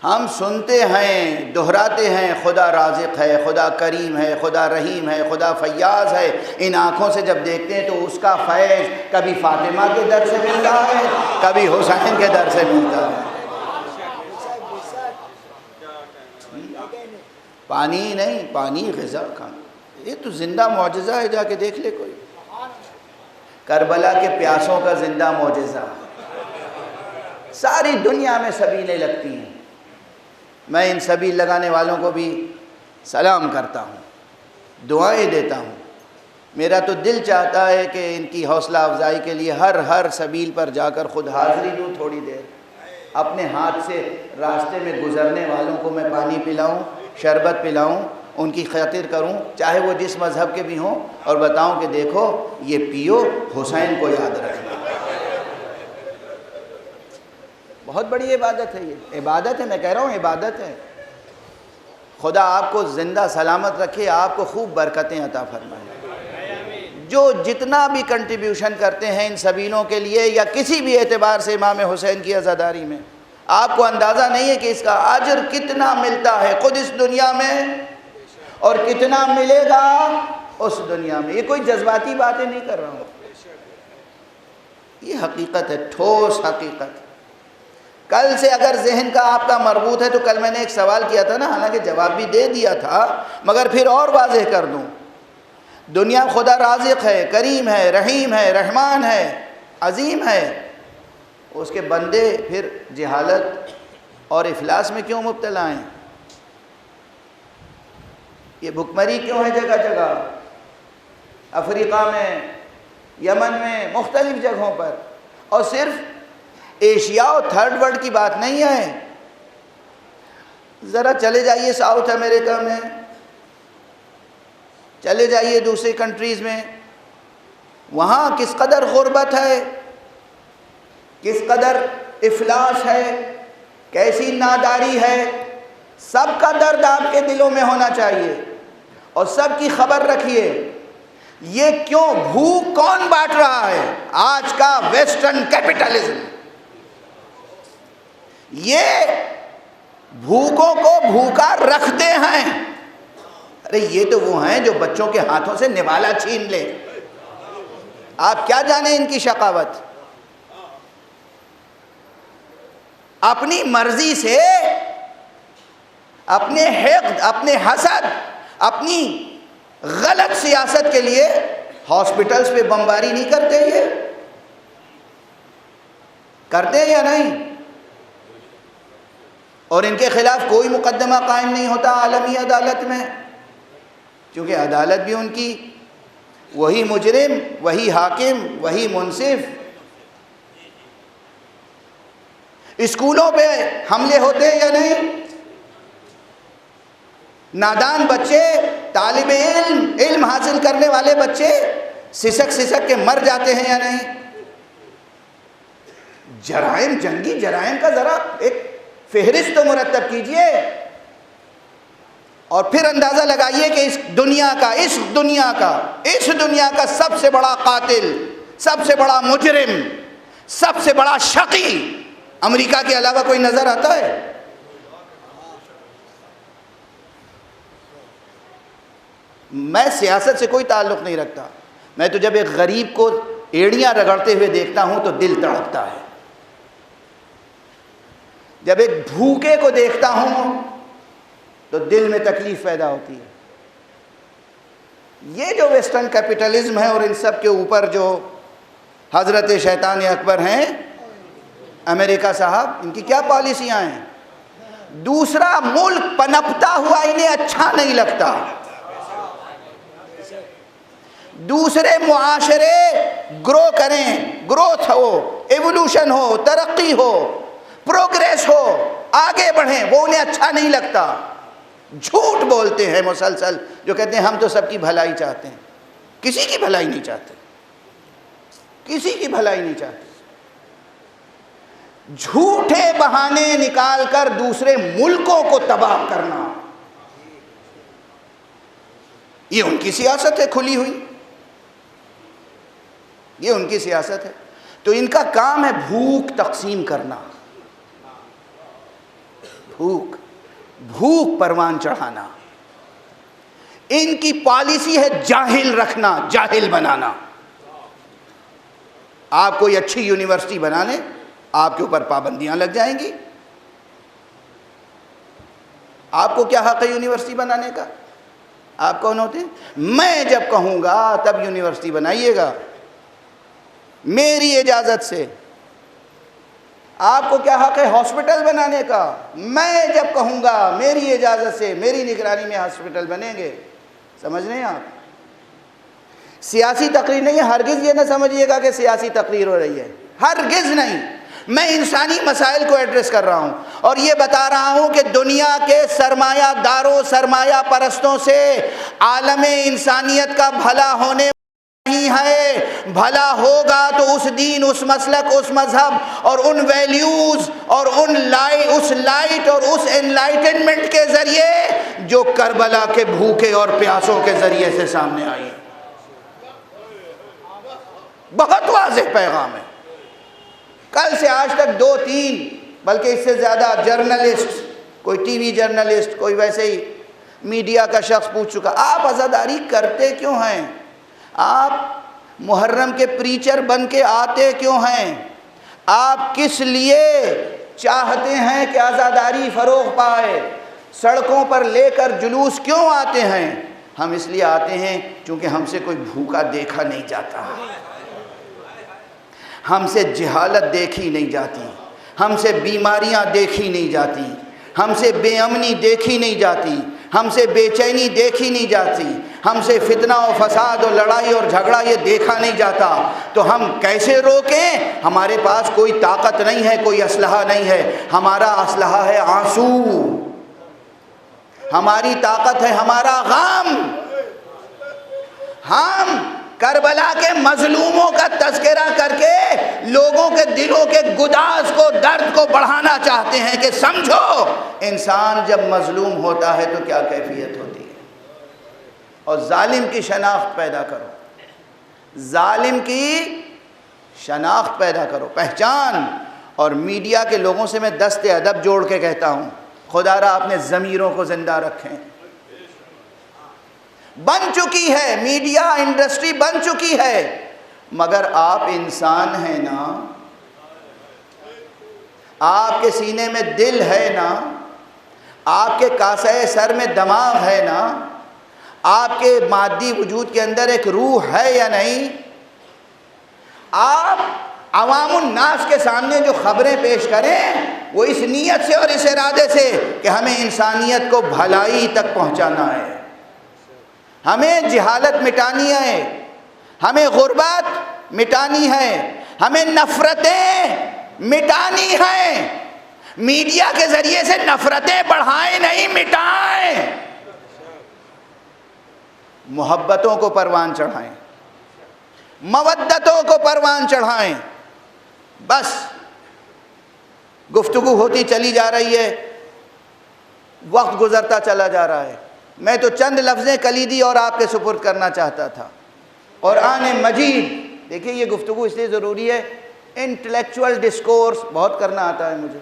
ہم سنتے ہیں، دہراتے ہیں، خدا رازق ہے، خدا کریم ہے، خدا رحیم ہے، خدا فیاض ہے۔ ان آنکھوں سے جب دیکھتے ہیں تو اس کا فیض کبھی فاطمہ کے در سے ملتا ہے، کبھی حسین کے در سے ملتا ہے۔ پانی نہیں، پانی غذا کا، یہ تو زندہ معجزہ ہے، جا کے دیکھ لے کوئی، کربلا کے پیاسوں کا زندہ معجزہ۔ ساری دنیا میں سبیلیں لگتی ہیں، میں ان سبیل لگانے والوں کو بھی سلام کرتا ہوں، دعائیں دیتا ہوں۔ میرا تو دل چاہتا ہے کہ ان کی حوصلہ افزائی کے لیے ہر سبیل پر جا کر خود حاضری دوں، تھوڑی دیر اپنے ہاتھ سے راستے میں گزرنے والوں کو میں پانی پلاؤں، شربت پلاؤں، ان کی خاطر کروں، چاہے وہ جس مذہب کے بھی ہوں، اور بتاؤں کہ دیکھو یہ پیو، حسین کو یاد رکھنا۔ بہت بڑی عبادت ہے، یہ عبادت ہے، میں کہہ رہا ہوں عبادت ہے۔ خدا آپ کو زندہ سلامت رکھے، آپ کو خوب برکتیں عطا فرمائے۔ جو جتنا بھی کنٹریبیوشن کرتے ہیں ان سبیلوں کے لیے یا کسی بھی اعتبار سے امام حسین کی عزاداری میں، آپ کو اندازہ نہیں ہے کہ اس کا اجر کتنا ملتا ہے خود اس دنیا میں اور کتنا ملے گا اس دنیا میں۔ یہ کوئی جذباتی باتیں نہیں کر رہا ہوں، یہ حقیقت ہے، ٹھوس حقیقت۔ کل سے اگر ذہن کا آپ کا مربوط ہے تو کل میں نے ایک سوال کیا تھا نا، حالانکہ جواب بھی دے دیا تھا، مگر پھر اور واضح کر دوں۔ دنیا خدا رازق ہے، کریم ہے، رحیم ہے، رحمان ہے، عظیم ہے، اس کے بندے پھر جہالت اور افلاس میں کیوں مبتلا ہیں؟ یہ بھکمری کیوں ہے جگہ جگہ، افریقہ میں، یمن میں، مختلف جگہوں پر؟ اور صرف ایشیا اور تھرڈ ورلڈ کی بات نہیں ہے، ذرا چلے جائیے ساؤتھ امریکہ میں، چلے جائیے دوسری کنٹریز میں، وہاں کس قدر غربت ہے، کس قدر افلاس ہے، کیسی ناداری ہے۔ سب کا درد آپ کے دلوں میں ہونا چاہیے اور سب کی خبر رکھیے۔ یہ کیوں بھوک کون بانٹ رہا ہے؟ آج کا ویسٹرن کیپٹلزم۔ یہ بھوکوں کو بھوکا رکھتے ہیں۔ ارے یہ تو وہ ہیں جو بچوں کے ہاتھوں سے نوالا چھین لے۔ آپ کیا جانیں ان کی شقاوت؟ اپنی مرضی سے، اپنے حقد، اپنے حسد، اپنی غلط سیاست کے لیے ہاسپٹلز پہ بمباری نہیں کرتے، یہ کرتے ہیں یا نہیں؟ اور ان کے خلاف کوئی مقدمہ قائم نہیں ہوتا عالمی عدالت میں، کیونکہ عدالت بھی ان کی، وہی مجرم، وہی حاکم، وہی منصف۔ اسکولوں پہ حملے ہوتے ہیں یا نہیں؟ نادان بچے، طالب علم حاصل کرنے والے بچے سسک سسک کے مر جاتے ہیں یا نہیں؟ جرائم، جنگی جرائم کا ذرا ایک فہرست تو مرتب کیجئے اور پھر اندازہ لگائیے کہ اس دنیا کا سب سے بڑا قاتل، سب سے بڑا مجرم، سب سے بڑا شقی امریکہ کے علاوہ کوئی نظر آتا ہے؟ میں سیاست سے کوئی تعلق نہیں رکھتا، میں تو جب ایک غریب کو ایڑیاں رگڑتے ہوئے دیکھتا ہوں تو دل تڑپتا ہے، جب ایک بھوکے کو دیکھتا ہوں تو دل میں تکلیف پیدا ہوتی ہے۔ یہ جو ویسٹرن کیپٹلزم ہے اور ان سب کے اوپر جو حضرت شیطان اکبر ہیں امریکہ صاحب، ان کی کیا پالیسیاں ہیں؟ دوسرا ملک پنپتا ہوا انہیں اچھا نہیں لگتا، دوسرے معاشرے گرو کریں، گروتھ ہو، ایوولوشن ہو، ترقی ہو، پروگریس ہو، آگے بڑھیں، وہ انہیں اچھا نہیں لگتا۔ جھوٹ بولتے ہیں مسلسل، جو کہتے ہیں ہم تو سب کی بھلائی چاہتے ہیں۔ کسی کی بھلائی نہیں چاہتے، کسی کی بھلائی نہیں چاہتے۔ جھوٹے بہانے نکال کر دوسرے ملکوں کو تباہ کرنا، یہ ان کی سیاست ہے کھلی ہوئی، یہ ان کی سیاست ہے۔ تو ان کا کام ہے بھوک تقسیم کرنا، بھوک پروان چڑھانا۔ ان کی پالیسی ہے جاہل رکھنا، جاہل بنانا۔ آپ کوئی اچھی یونیورسٹی بنانے، آپ کے اوپر پابندیاں لگ جائیں گی۔ آپ کو کیا حق ہے یونیورسٹی بنانے کا؟ آپ کون ہوتے ہیں؟ میں جب کہوں گا تب یونیورسٹی بنائیے گا، میری اجازت سے۔ آپ کو کیا حق ہے ہاسپٹل بنانے کا؟ میں جب کہوں گا میری اجازت سے، میری نگرانی میں ہاسپٹل بنیں گے۔ سمجھ رہے ہیں آپ؟ سیاسی تقریر نہیں ہے، ہرگز یہ نہ سمجھیے گا کہ سیاسی تقریر ہو رہی ہے، ہرگز نہیں۔ میں انسانی مسائل کو ایڈریس کر رہا ہوں اور یہ بتا رہا ہوں کہ دنیا کے سرمایہ داروں، سرمایہ پرستوں سے عالم انسانیت کا بھلا ہونے نہیں ہے۔ بھلا ہوگا تو اس دین، اس مسلک، اس مذہب اور ان ویلیوز اور اس لائٹ اور اس انلائٹنمنٹ کے ذریعے جو کربلا کے بھوکے اور پیاسوں کے ذریعے سے سامنے آئی۔ بہت واضح پیغام ہے۔ کل سے آج تک 2-3 بلکہ اس سے زیادہ جرنلسٹ، کوئی ٹی وی جرنلسٹ، کوئی ویسے ہی میڈیا کا شخص پوچھ چکا، آپ عزاداری کرتے کیوں ہیں؟ آپ محرم کے پریچر بن کے آتے کیوں ہیں؟ آپ کس لیے چاہتے ہیں کہ عزاداری فروغ پائے؟ سڑکوں پر لے کر جلوس کیوں آتے ہیں؟ ہم اس لیے آتے ہیں چونکہ ہم سے کوئی بھوکا دیکھا نہیں جاتا، ہم سے جہالت دیکھی نہیں جاتی، ہم سے بیماریاں دیکھی نہیں جاتی، ہم سے بے امنی دیکھی نہیں جاتی، ہم سے بے چینی دیکھی نہیں جاتی، ہم سے فتنہ و فساد اور لڑائی اور جھگڑا یہ دیکھا نہیں جاتا۔ تو ہم کیسے روکیں؟ ہمارے پاس کوئی طاقت نہیں ہے، کوئی اسلحہ نہیں ہے۔ ہمارا اسلحہ ہے آنسو، ہماری طاقت ہے ہمارا غم۔ ہم کربلا کے مظلوموں کا تذکرہ کر کے لوگوں کے دلوں کے گداز کو، درد کو بڑھانا چاہتے ہیں کہ سمجھو انسان جب مظلوم ہوتا ہے تو کیا کیفیت ہوتی ہے۔ اور ظالم کی شناخت پیدا کرو، ظالم کی شناخت پیدا کرو، پہچان۔ اور میڈیا کے لوگوں سے میں دست ادب جوڑ کے کہتا ہوں، خدا را اپنے ضمیروں کو زندہ رکھیں۔ بن چکی ہے میڈیا انڈسٹری، بن چکی ہے، مگر آپ انسان ہیں نا، آپ کے سینے میں دل ہے نا، آپ کے کاسے سر میں دماغ ہے نا، آپ کے مادی وجود کے اندر ایک روح ہے یا نہیں؟ آپ عوام الناس کے سامنے جو خبریں پیش کریں وہ اس نیت سے اور اس ارادے سے کہ ہمیں انسانیت کو بھلائی تک پہنچانا ہے، ہمیں جہالت مٹانی ہے، ہمیں غربت مٹانی ہے، ہمیں نفرتیں مٹانی ہیں۔ میڈیا کے ذریعے سے نفرتیں بڑھائیں نہیں، مٹائیں۔ محبتوں کو پروان چڑھائیں، مودتوں کو پروان چڑھائیں۔ بس گفتگو ہوتی چلی جا رہی ہے، وقت گزرتا چلا جا رہا ہے۔ میں تو چند لفظیں کلیدی اور آپ کے سپرد کرنا چاہتا تھا۔ قرآن مجید، دیکھیے یہ گفتگو اس لیے ضروری ہے، انٹلیکچول ڈسکورس بہت کرنا آتا ہے مجھے،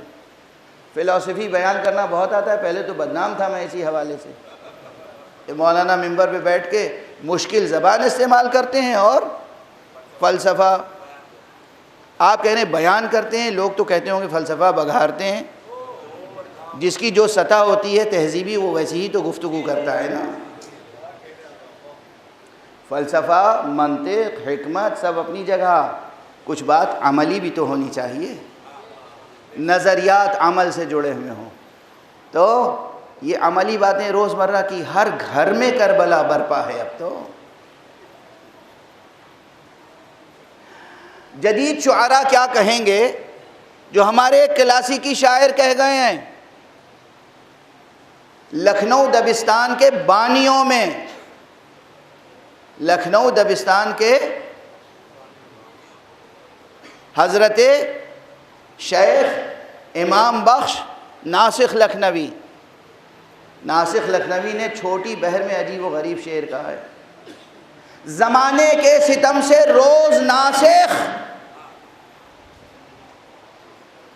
فلسفی بیان کرنا بہت آتا ہے، پہلے تو بدنام تھا میں اسی حوالے سے کہ مولانا ممبر پہ بیٹھ کے مشکل زبان استعمال کرتے ہیں اور فلسفہ آپ کہہ رہے ہیں بیان کرتے ہیں، لوگ تو کہتے ہوں گے فلسفہ بگھارتے ہیں۔ جس کی جو سطح ہوتی ہے تہذیبی وہ ویسی ہی تو گفتگو کرتا ہے نا. فلسفہ، منطق، حکمت سب اپنی جگہ، کچھ بات عملی بھی تو ہونی چاہیے، نظریات عمل سے جڑے ہوئے ہوں. تو یہ عملی باتیں روزمرہ کی، ہر گھر میں کربلا برپا ہے اب تو. جدید شعراء کیا کہیں گے جو ہمارے کلاسیکی شاعر کہہ گئے ہیں؟ لکھنؤ دبستان کے بانیوں میں، لکھنؤ دبستان کے حضرت شیخ امام بخش ناسخ لکھنوی، ناسخ لکھنوی نے چھوٹی بہر میں عجیب و غریب شعر کہا ہے: زمانے کے ستم سے روز ناسخ.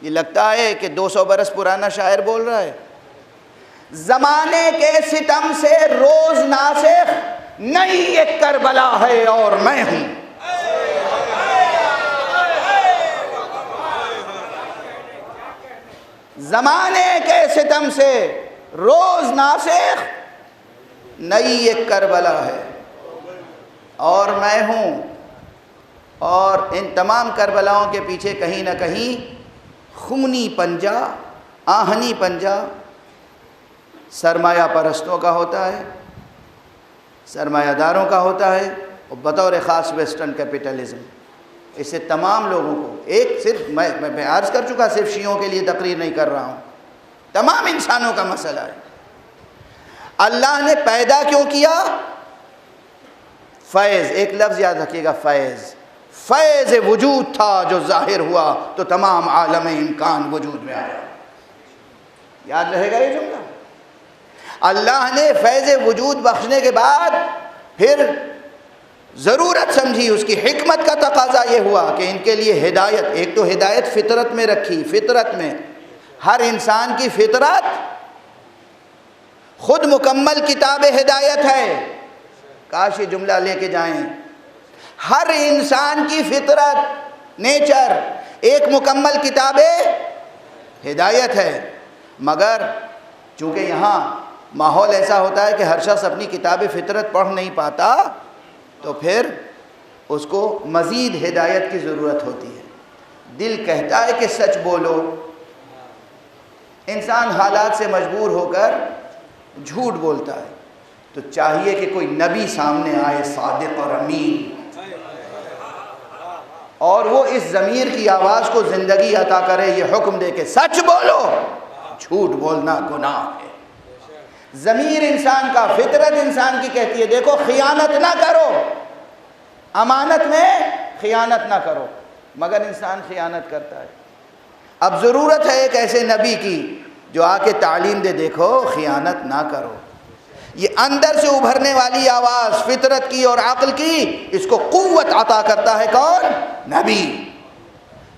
یہ لگتا ہے کہ 200 برس پرانا شاعر بول رہا ہے. زمانے کے ستم سے روز ناسخ، نئی ایک کربلا ہے اور میں ہوں. زمانے کے ستم سے روز ناسخ، نئی ایک کربلا ہے اور میں ہوں. اور ان تمام کربلاؤں کے پیچھے کہیں نہ کہیں خونی پنجہ، آہنی پنجہ سرمایہ پرستوں کا ہوتا ہے، سرمایہ داروں کا ہوتا ہے، اور بطور خاص ویسٹرن کیپٹلزم. اس سے تمام لوگوں کو، ایک صرف میں عرض کر چکا، صرف شیعوں کے لیے تقریر نہیں کر رہا ہوں، تمام انسانوں کا مسئلہ ہے. اللہ نے پیدا کیوں کیا؟ فیض، ایک لفظ یاد رکھیے گا، فیض. فیض وجود تھا جو ظاہر ہوا تو تمام عالم امکان وجود میں آیا. یاد رہے گا یہ جملہ. اللہ نے فیض وجود بخشنے کے بعد پھر ضرورت سمجھی، اس کی حکمت کا تقاضا یہ ہوا کہ ان کے لیے ہدایت، ایک تو ہدایت فطرت میں رکھی. فطرت میں ہر انسان کی فطرت خود مکمل کتاب ہدایت ہے. کاش یہ جملہ لے کے جائیں. ہر انسان کی فطرت، نیچر، ایک مکمل کتاب ہدایت ہے. مگر چونکہ یہاں ماحول ایسا ہوتا ہے کہ ہر شخص اپنی کتاب فطرت پڑھ نہیں پاتا، تو پھر اس کو مزید ہدایت کی ضرورت ہوتی ہے. دل کہتا ہے کہ سچ بولو، انسان حالات سے مجبور ہو کر جھوٹ بولتا ہے. تو چاہیے کہ کوئی نبی سامنے آئے صادق اور امین، اور وہ اس ضمیر کی آواز کو زندگی عطا کرے، یہ حکم دے کہ سچ بولو، جھوٹ بولنا گناہ ہے. ضمیر انسان کا، فطرت انسان کی کہتی ہے دیکھو خیانت نہ کرو، امانت میں خیانت نہ کرو، مگر انسان خیانت کرتا ہے. اب ضرورت ہے ایک ایسے نبی کی جو آ کے تعلیم دے، دیکھو خیانت نہ کرو. یہ اندر سے ابھرنے والی آواز فطرت کی اور عقل کی، اس کو قوت عطا کرتا ہے کون؟ نبی.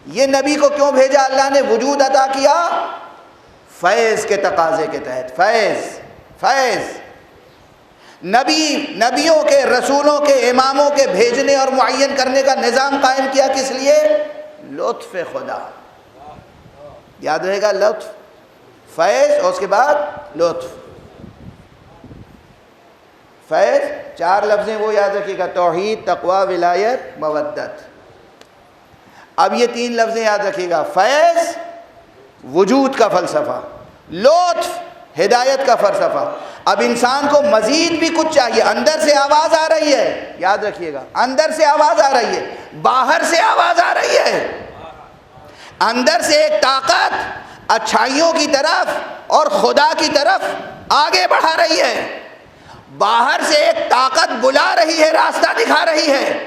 یہ نبی کو کیوں بھیجا اللہ نے، وجود عطا کیا فیض کے تقاضے کے تحت. فیض، فیض. نبیوں کے، رسولوں کے، اماموں کے بھیجنے اور معین کرنے کا نظام قائم کیا کس لیے؟ لطف خدا. یاد رہے گا، لطف، فیض اور اس کے بعد لطف. فیض 4 لفظیں وہ یاد رکھیے گا: توحید، تقوی، ولایت، مودت. اب یہ 3 لفظیں یاد رکھیے گا: فیض وجود کا فلسفہ، لطف ہدایت کا فلسفہ. اب انسان کو مزید بھی کچھ چاہیے. اندر سے آواز آ رہی ہے، یاد رکھیے گا، اندر سے آواز آ رہی ہے، باہر سے آواز آ رہی ہے. اندر سے ایک طاقت اچھائیوں کی طرف اور خدا کی طرف آگے بڑھا رہی ہے. باہر سے ایک طاقت بلا رہی ہے، راستہ دکھا رہی ہے.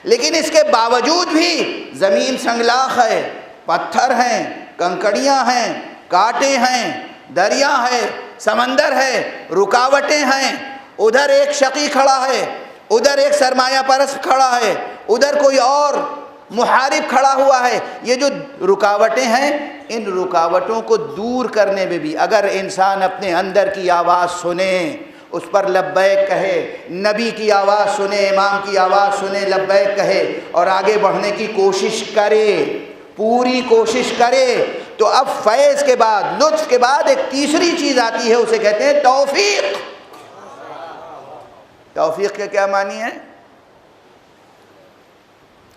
لیکن اس کے باوجود بھی زمین سنگلاخ ہے، پتھر ہیں، کنکڑیاں ہیں، کانٹے ہیں، دریا ہے، سمندر ہے، رکاوٹیں ہیں. ادھر ایک شقی کھڑا ہے، ادھر ایک سرمایہ پرست کھڑا ہے، ادھر کوئی اور محارب کھڑا ہوا ہے. یہ جو رکاوٹیں ہیں، ان رکاوٹوں کو دور کرنے میں بھی اگر انسان اپنے اندر کی آواز سنے، اس پر لبیک کہے، نبی کی آواز سنے، امام کی آواز سنے، لبیک کہے اور آگے بڑھنے کی کوشش کرے، پوری کوشش کرے، تو اب فیض کے بعد، لطف کے بعد ایک تیسری چیز آتی ہے، اسے کہتے ہیں توفیق۔ توفیق کے کیا معنی ہے؟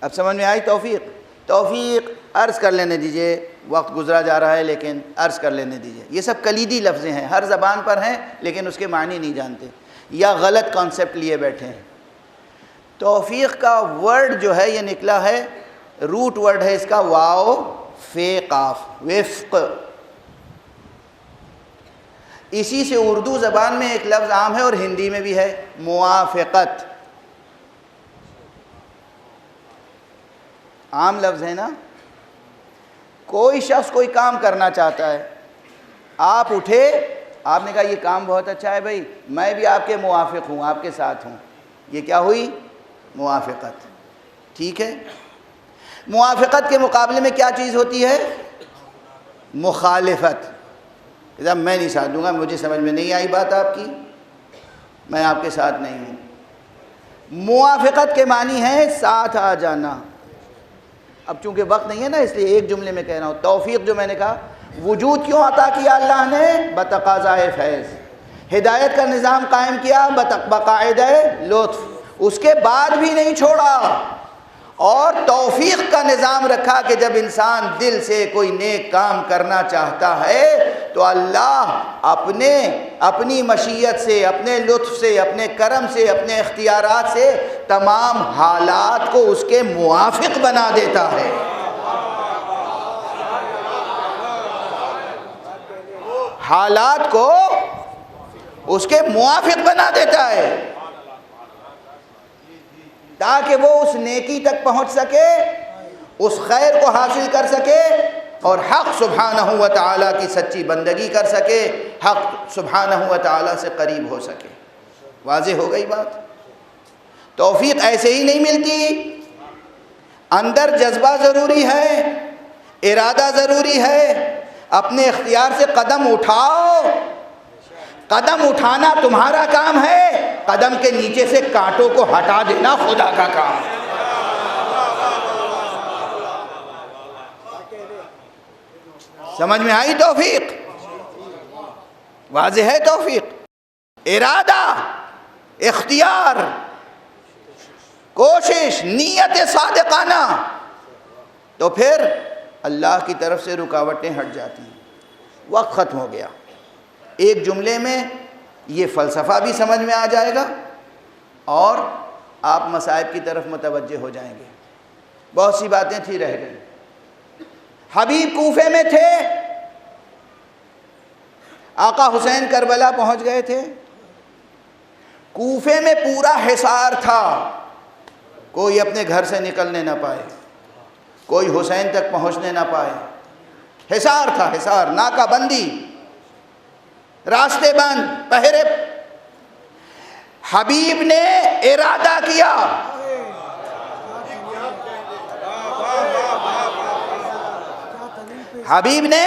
اب سمجھ میں آئی توفیق؟ توفیق عرض کر لینے دیجئے، وقت گزرا جا رہا ہے لیکن عرض کر لینے دیجئے، یہ سب کلیدی لفظیں ہیں، ہر زبان پر ہیں لیکن اس کے معنی نہیں جانتے یا غلط کانسیپٹ لیے بیٹھے ہیں۔ توفیق کا ورڈ جو ہے یہ نکلا ہے، روٹ ورڈ ہے اس کا واو فے قاف، وفق۔ اسی سے اردو زبان میں ایک لفظ عام ہے اور ہندی میں بھی ہے، موافقت۔ عام لفظ ہے نا؟ کوئی شخص کوئی کام کرنا چاہتا ہے، آپ اٹھے، آپ نے کہا یہ کام بہت اچھا ہے بھائی، میں بھی آپ کے موافق ہوں، آپ کے ساتھ ہوں، یہ کیا ہوئی؟ موافقت۔ ٹھیک ہے؟ موافقت کے مقابلے میں کیا چیز ہوتی ہے؟ مخالفت۔ جب میں نہیں ساتھ دوں گا، مجھے سمجھ میں نہیں آئی بات آپ کی، میں آپ کے ساتھ نہیں ہوں۔ موافقت کے معنی ہے ساتھ آ جانا۔ اب چونکہ وقت نہیں ہے نا، اس لیے ایک جملے میں کہہ رہا ہوں۔ توفیق جو میں نے کہا، وجود کیوں عطا کیا اللہ نے؟ بتقاضائے فیض۔ ہدایت کا نظام قائم کیا بقاعدہ لطف، اس کے بعد بھی نہیں چھوڑا، اور توفیق کا نظام رکھا کہ جب انسان دل سے کوئی نیک کام کرنا چاہتا ہے تو اللہ اپنی مشیت سے، اپنے لطف سے، اپنے کرم سے، اپنے اختیارات سے تمام حالات کو اس کے موافق بنا دیتا ہے۔ حالات کو اس کے موافق بنا دیتا ہے تاکہ وہ اس نیکی تک پہنچ سکے، اس خیر کو حاصل کر سکے اور حق سبحانہ و تعالیٰ کی سچی بندگی کر سکے، حق سبحانہ و تعالیٰ سے قریب ہو سکے۔ واضح ہو گئی بات؟ توفیق ایسے ہی نہیں ملتی، اندر جذبہ ضروری ہے، ارادہ ضروری ہے، اپنے اختیار سے قدم اٹھاؤ۔ قدم اٹھانا تمہارا کام ہے، قدم کے نیچے سے کانٹوں کو ہٹا دینا خدا کا کام ہے۔ سمجھ میں آئی توفیق؟ واضح ہے توفیق؟ ارادہ، اختیار، کوشش، نیت صادقانہ، تو پھر اللہ کی طرف سے رکاوٹیں ہٹ جاتی ہیں۔ وقت ختم ہو گیا۔ ایک جملے میں یہ فلسفہ بھی سمجھ میں آ جائے گا اور آپ مصائب کی طرف متوجہ ہو جائیں گے۔ بہت سی باتیں تھی رہ گئی۔ حبیب کوفے میں تھے، آقا حسین کربلا پہنچ گئے تھے، کوفے میں پورا حصار تھا، کوئی اپنے گھر سے نکلنے نہ پائے، کوئی حسین تک پہنچنے نہ پائے، حصار تھا، حصار، ناکہ بندی، راستے بند، پہرے۔ حبیب نے ارادہ کیا، حبیب نے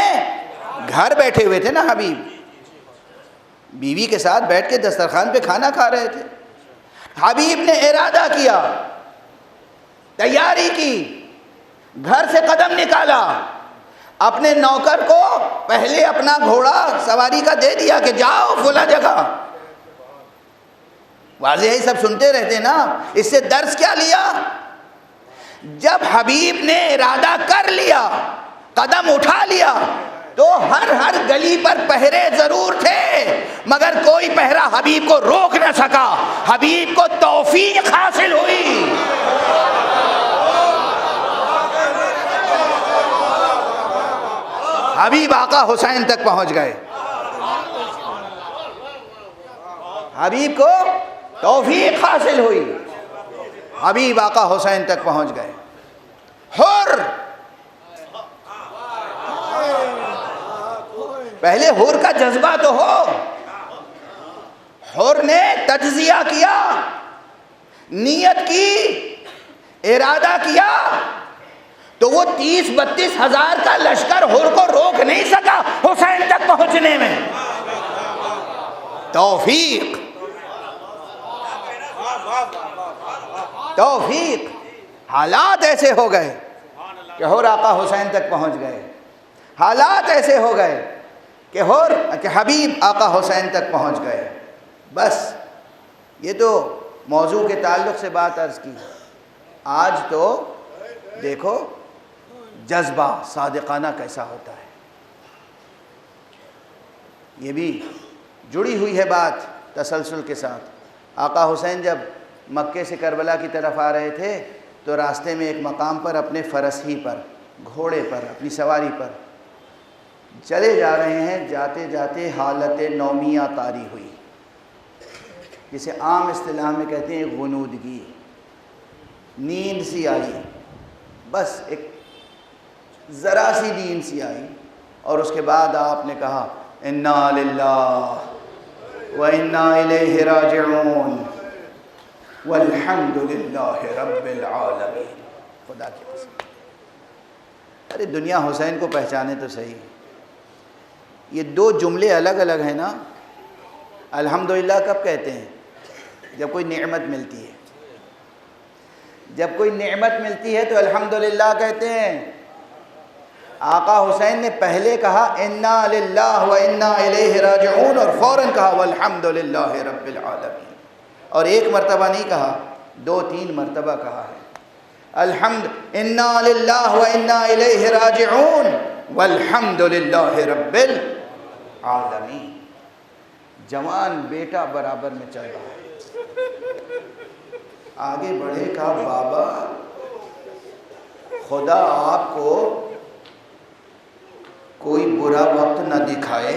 گھر بیٹھے ہوئے تھے نا، حبیب بیوی کے ساتھ بیٹھ کے دسترخوان پہ کھانا کھا رہے تھے۔ حبیب نے ارادہ کیا، تیاری کی، گھر سے قدم نکالا، اپنے نوکر کو پہلے اپنا گھوڑا سواری کا دے دیا کہ جاؤ فلاں جگہ۔ واضح ہے، سب سنتے رہتے نا، اس سے درس کیا لیا؟ جب حبیب نے ارادہ کر لیا، قدم اٹھا لیا، تو ہر گلی پر پہرے ضرور تھے مگر کوئی پہرا حبیب کو روک نہ سکا۔ حبیب کو توفیق حاصل ہوئی۔ حبیب آقا حسین تک پہنچ گئے، حبیب کو توفیق حاصل ہوئی، حبیب آقا حسین تک پہنچ گئے۔ حر، پہلے حر کا جذبہ تو ہو۔ حر نے تجزیہ کیا، نیت کی، ارادہ کیا، تو وہ 30-32 ہزار کا لشکر حر کو روک نہیں سکا حسین تک پہنچنے میں۔ توفیق، توفیق، حالات ایسے ہو گئے کہ حر آقا حسین تک پہنچ گئے۔ حالات ایسے ہو گئے کہ حبیب آقا حسین تک پہنچ گئے. بس یہ تو موضوع کے تعلق سے بات عرض کی. آج تو دیکھو جذبہ صادقانہ کیسا ہوتا ہے. یہ بھی جڑی ہوئی ہے بات تسلسل کے ساتھ. آقا حسین جب مکے سے کربلا کی طرف آ رہے تھے تو راستے میں ایک مقام پر اپنے فرس ہی پر، گھوڑے پر، اپنی سواری پر چلے جا رہے ہیں. جاتے جاتے حالت نومیہ طاری ہوئی، جسے عام اصطلاح میں کہتے ہیں غنودگی. نیند سی آئی، بس ایک ذرا سی نیند سی آئی، اور اس کے بعد آپ نے کہا انا للہ و انا الیہ راجعون والحمد للہ رب العالمین. خدا کی قسم. ارے دنیا حسین کو پہچانے تو صحیح. یہ دو جملے الگ الگ ہیں نا. الحمدللہ کب کہتے ہیں؟ جب کوئی نعمت ملتی ہے. جب کوئی نعمت ملتی ہے تو الحمدللہ کہتے ہیں. آقا حسین نے پہلے کہا انا للہ و انا الیہ راجعون اور فوراً کہا والحمدللہ رب العالمین. اور ایک مرتبہ نہیں کہا، 2-3 مرتبہ کہا ہے. الحمد انا للہ و انا الیہ راجعون والحمدللہ رب العالمین. جوان بیٹا برابر میں چل رہا ہے. آگے بڑھے، کہا بابا خدا آپ کو کوئی برا وقت نہ دکھائے،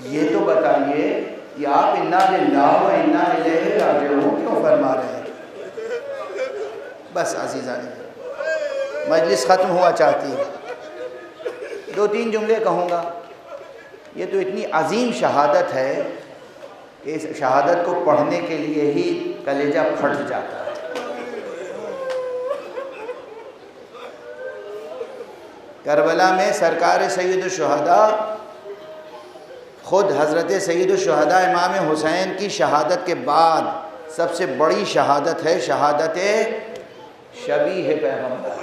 یہ تو بتائیے کہ آپ انا للہ و انا الیہ راجعون کیوں فرما رہے ہیں؟ بس عزیزان، مجلس ختم ہوا چاہتی ہے. 2-3 جملے کہوں گا. یہ تو اتنی عظیم شہادت ہے کہ اس شہادت کو پڑھنے کے لیے ہی کلیجہ پھٹ جاتا ہے. کربلا میں سرکار سید الشہداء، خود حضرت سید الشہداء امام حسین کی شہادت کے بعد سب سے بڑی شہادت ہے شہادت شبیہ پیغمبر.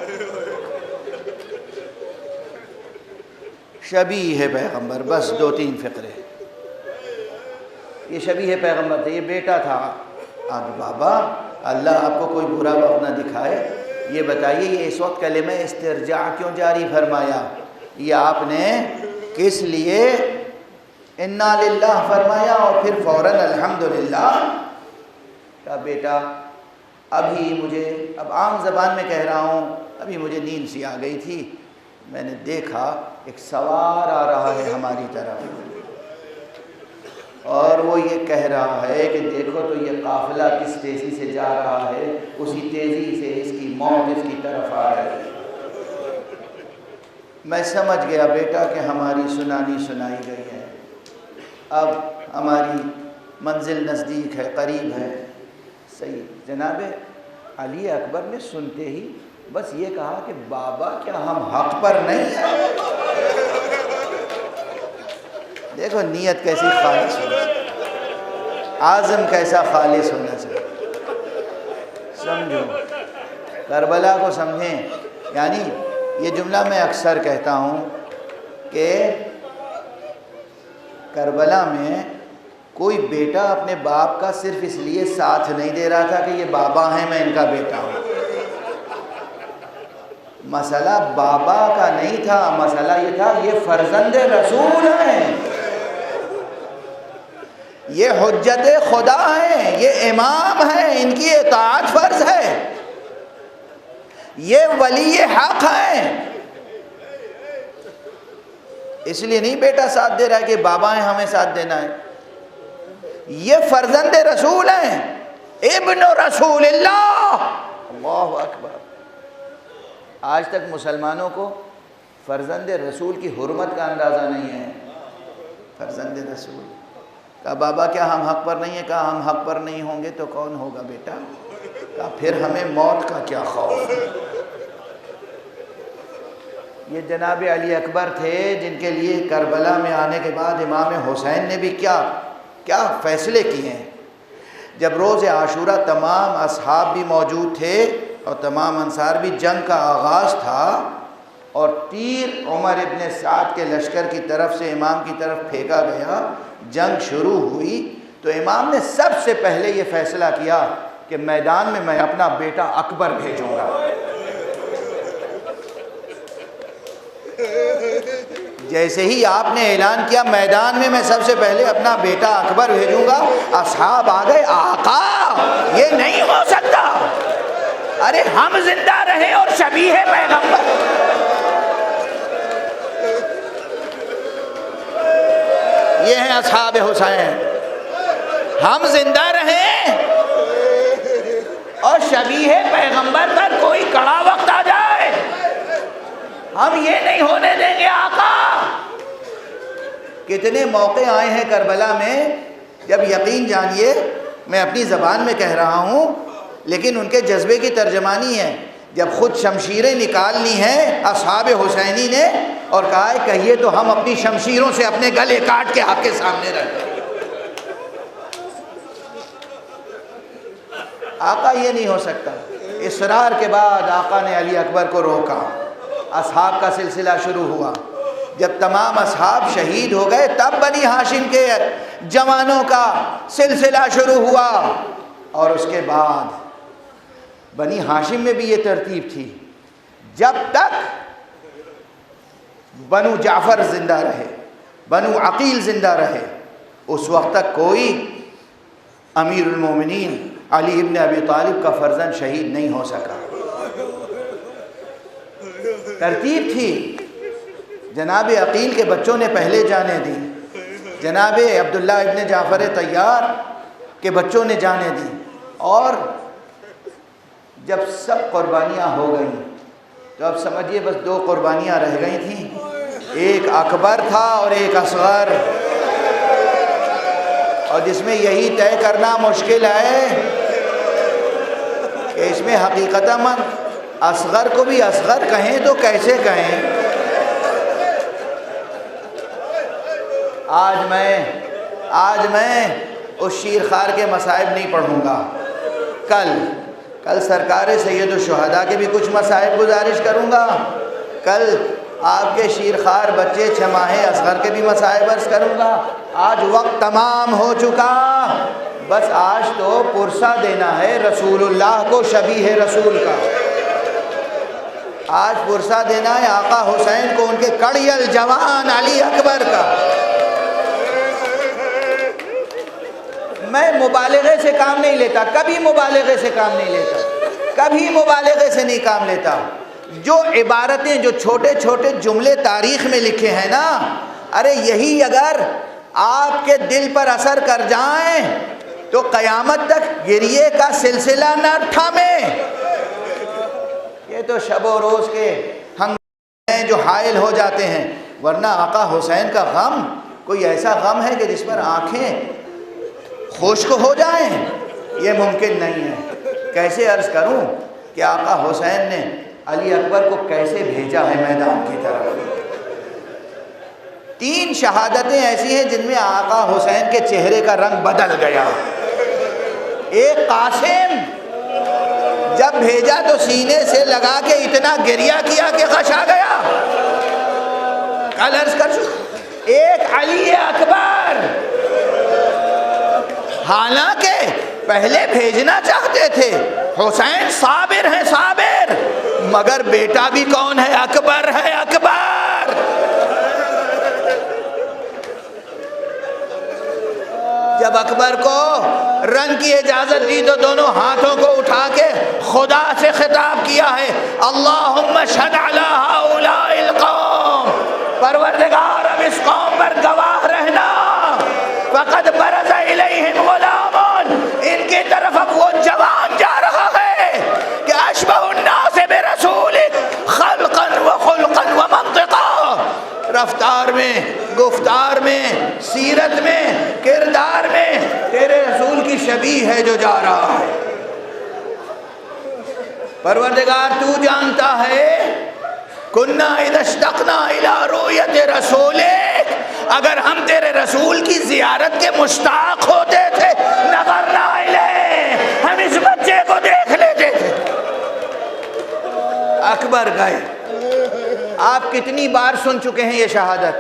شبیہ پیغمبر. بس 2-3 فقرے. یہ شبیہ پیغمبر تھے، یہ بیٹا تھا. اب بابا اللہ آپ کو کوئی برا وقت نہ دکھائے، یہ بتائیے یہ اس وقت کلمہ استرجاع کیوں جاری فرمایا؟ یہ آپ نے کس لیے انا للہ فرمایا اور پھر فوراً الحمدللہ؟ کہا بیٹا ابھی مجھے، اب عام زبان میں کہہ رہا ہوں، ابھی مجھے نیند سی آ گئی تھی. میں نے دیکھا ایک سوار آ رہا ہے ہماری طرف، اور وہ یہ کہہ رہا ہے کہ دیکھو تو یہ قافلہ کس تیزی سے جا رہا ہے، اسی تیزی سے اس کی موت اس کی طرف آ رہی ہے. میں سمجھ گیا بیٹا کہ ہماری سنانی سنائی گئی ہے، اب ہماری منزل نزدیک ہے، قریب ہے. صحیح. جناب علی اکبر نے سنتے ہی بس یہ کہا کہ بابا کیا ہم حق پر نہیں ہیں؟ دیکھو نیت کیسی خالص ہونا چاہیے، عازم کیسا خالص ہونا چاہیے. سمجھو، کربلا کو سمجھیں. یعنی یہ جملہ میں اکثر کہتا ہوں کہ کربلا میں کوئی بیٹا اپنے باپ کا صرف اس لیے ساتھ نہیں دے رہا تھا کہ یہ بابا ہیں میں ان کا بیٹا ہوں. مسئلہ بابا کا نہیں تھا، مسئلہ یہ تھا یہ فرزند رسول ہیں، یہ حجت خدا ہیں، یہ امام ہیں، ان کی اطاعت فرض ہے، یہ ولی حق ہیں. اس لیے نہیں بیٹا ساتھ دے رہا ہے کہ بابا ہیں ہمیں ساتھ دینا ہے. یہ فرزند رسول ہیں، ابن رسول اللہ. اللہ اکبر. آج تک مسلمانوں کو فرزند رسول کی حرمت کا اندازہ نہیں ہے. فرزند رسول. کہا بابا کیا ہم حق پر نہیں ہیں؟ کہا ہم حق پر نہیں ہوں گے تو کون ہوگا بیٹا؟ کہا پھر ہمیں موت کا کیا خوف ہے. یہ جناب علی اکبر تھے جن کے لیے کربلا میں آنے کے بعد امام حسین نے بھی کیا فیصلے کیے ہیں. جب روز عاشورہ تمام اصحاب بھی موجود تھے اور تمام انصار بھی، جنگ کا آغاز تھا، تیر عمر ابن سعد کے لشکر کی طرف سے امام کی طرف پھینکا گیا، جنگ شروع ہوئی تو امام نے سب سے پہلے یہ فیصلہ کیا کہ میدان میں میں اپنا بیٹا اکبر بھیجوں گا۔ جیسے ہی آپ نے اعلان کیا میدان میں میں سب سے پہلے اپنا بیٹا اکبر بھیجوں گا، اصحاب آ گئے، آقا یہ نہیں ہو سکتا، ارے ہم زندہ رہیں اور شبیہ پیغمبر۔ یہ ہیں اصحاب حسین، ہم زندہ رہیں اور شبیہ پیغمبر پر کوئی کڑا وقت آ جائے، ہم یہ نہیں ہونے دیں گے آقا۔ کتنے موقع آئے ہیں کربلا میں جب یقین جانیے میں اپنی زبان میں کہہ رہا ہوں لیکن ان کے جذبے کی ترجمانی ہے، جب خود شمشیریں نکالنی ہیں اصحاب حسینی نے اور کہا ہے کہیے تو ہم اپنی شمشیروں سے اپنے گلے کاٹ کے آپ کے سامنے رکھیں۔ آقا یہ نہیں ہو سکتا۔ اصرار کے بعد آقا نے علی اکبر کو روکا، اصحاب کا سلسلہ شروع ہوا۔ جب تمام اصحاب شہید ہو گئے تب بنی ہاشم کے جوانوں کا سلسلہ شروع ہوا، اور اس کے بعد بنی ہاشم میں بھی یہ ترتیب تھی، جب تک بنو جعفر زندہ رہے، بنو عقیل زندہ رہے، اس وقت تک کوئی امیر المومنین علی ابن ابی طالب کا فرزند شہید نہیں ہو سکا۔ ترتیب تھی، جناب عقیل کے بچوں نے پہلے جانیں دی، جناب عبداللہ ابن جعفر طیار کے بچوں نے جانیں دی، اور جب سب قربانیاں ہو گئیں تو اب سمجھیے بس دو قربانیاں رہ گئی تھیں، ایک اکبر تھا اور ایک اصغر، اور جس میں یہی طے کرنا مشکل ہے کہ اس میں حقیقتاً اصغر کو بھی اصغر کہیں تو کیسے کہیں۔ آج میں اس شیر خار کے مصائب نہیں پڑھوں گا، کل سرکار سید الشہداء کے بھی کچھ مصائب گزارش کروں گا، کل آپ کے شیر خار بچے 6 ماہ اصغر کے بھی مصائب عرض کروں گا۔ آج وقت تمام ہو چکا، بس آج تو پرسہ دینا ہے رسول اللہ کو شبیہ رسول کا، آج پرسہ دینا ہے آقا حسین کو ان کے کڑی الجوان علی اکبر کا۔ میں مبالغے سے کام نہیں لیتا، کبھی مبالغے سے کام نہیں لیتا، کبھی مبالغے سے نہیں کام لیتا۔ جو عبارتیں، جو چھوٹے چھوٹے جملے تاریخ میں لکھے ہیں نا، ارے یہی اگر آپ کے دل پر اثر کر جائیں تو قیامت تک گریے کا سلسلہ نہ تھامے۔ یہ تو شب و روز کے ہنگامے ہیں جو حائل ہو جاتے ہیں، ورنہ آقا حسین کا غم کوئی ایسا غم ہے کہ جس پر آنکھیں خشک ہو جائیں، یہ ممکن نہیں ہے۔ کیسے عرض کروں کہ آقا حسین نے علی اکبر کو کیسے بھیجا ہے میدان کی طرف۔ 3 شہادتیں ایسی ہیں جن میں آقا حسین کے چہرے کا رنگ بدل گیا۔ ایک قاسم جب بھیجا تو سینے سے لگا کے اتنا گریہ کیا کہ خشا گیا، کل عرض کر چکا۔ ایک علی اکبر، حالانکہ پہلے بھیجنا چاہتے تھے، حسین صابر ہیں صابر، مگر بیٹا بھی کون ہے؟ اکبر ہے، اکبر۔ جب اکبر کو رن کی اجازت دی تو دونوں ہاتھوں کو اٹھا کے خدا سے خطاب کیا ہے، اللہم اشہد علی ہؤلاء القوم، پروردگار اب اس قوم پر گواہ رہنا، فقد برز الیہم غلام، ان کی طرف اب وہ جوان جا رہا ہے کہ اشبہ الناس برسولک خلقا وخلقا ومنطقا، رفتار میں، گفتار میں، سیرت میں، کردار میں تیرے رسول کی شبیہ ہے جو جا رہا ہے۔ پروردگار تو جانتا ہے، کننا اذا اشتقنا الى رؤیت رسولک، اگر ہم تیرے رسول کی زیارت کے مشتاق ہوتے تھے، نظرنا الیہ، ہم اس بچے کو دیکھ لیتے تھے۔ اکبر گئے، آپ کتنی بار سن چکے ہیں یہ شہادت؟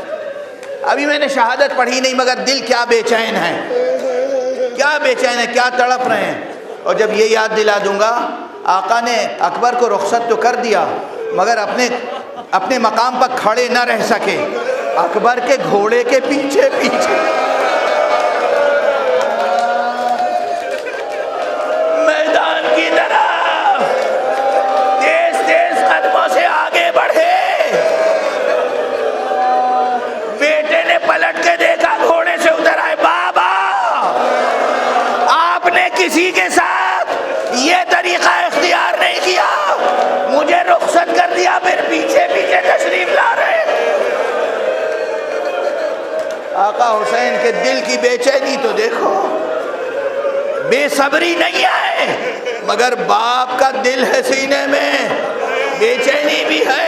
ابھی میں نے شہادت پڑھی نہیں مگر دل کیا بے چین ہے، کیا بے چین ہے، کیا تڑپ رہے ہیں۔ اور جب یہ یاد دلا دوں گا، آقا نے اکبر کو رخصت تو کر دیا مگر اپنے مقام پر کھڑے نہ رہ سکے، اکبر کے گھوڑے کے پیچھے پیچھے میدان کی طرف تیز تیز قدموں سے آگے بڑھے۔ بیٹے نے پلٹ کے دیکھا، گھوڑے سے اتر آئے، بابا آپ نے کسی کے ساتھ یہ طریقہ اختیار نہیں کیا، مجھے رخصت کر دیا، پھر پیچھے پیچھے تشریف لا رہے۔ آقا حسین کے دل کی بے چینی تو دیکھو، بے صبری نہیں ہے مگر باپ کا دل ہے سینے میں، بے چینی بھی ہے۔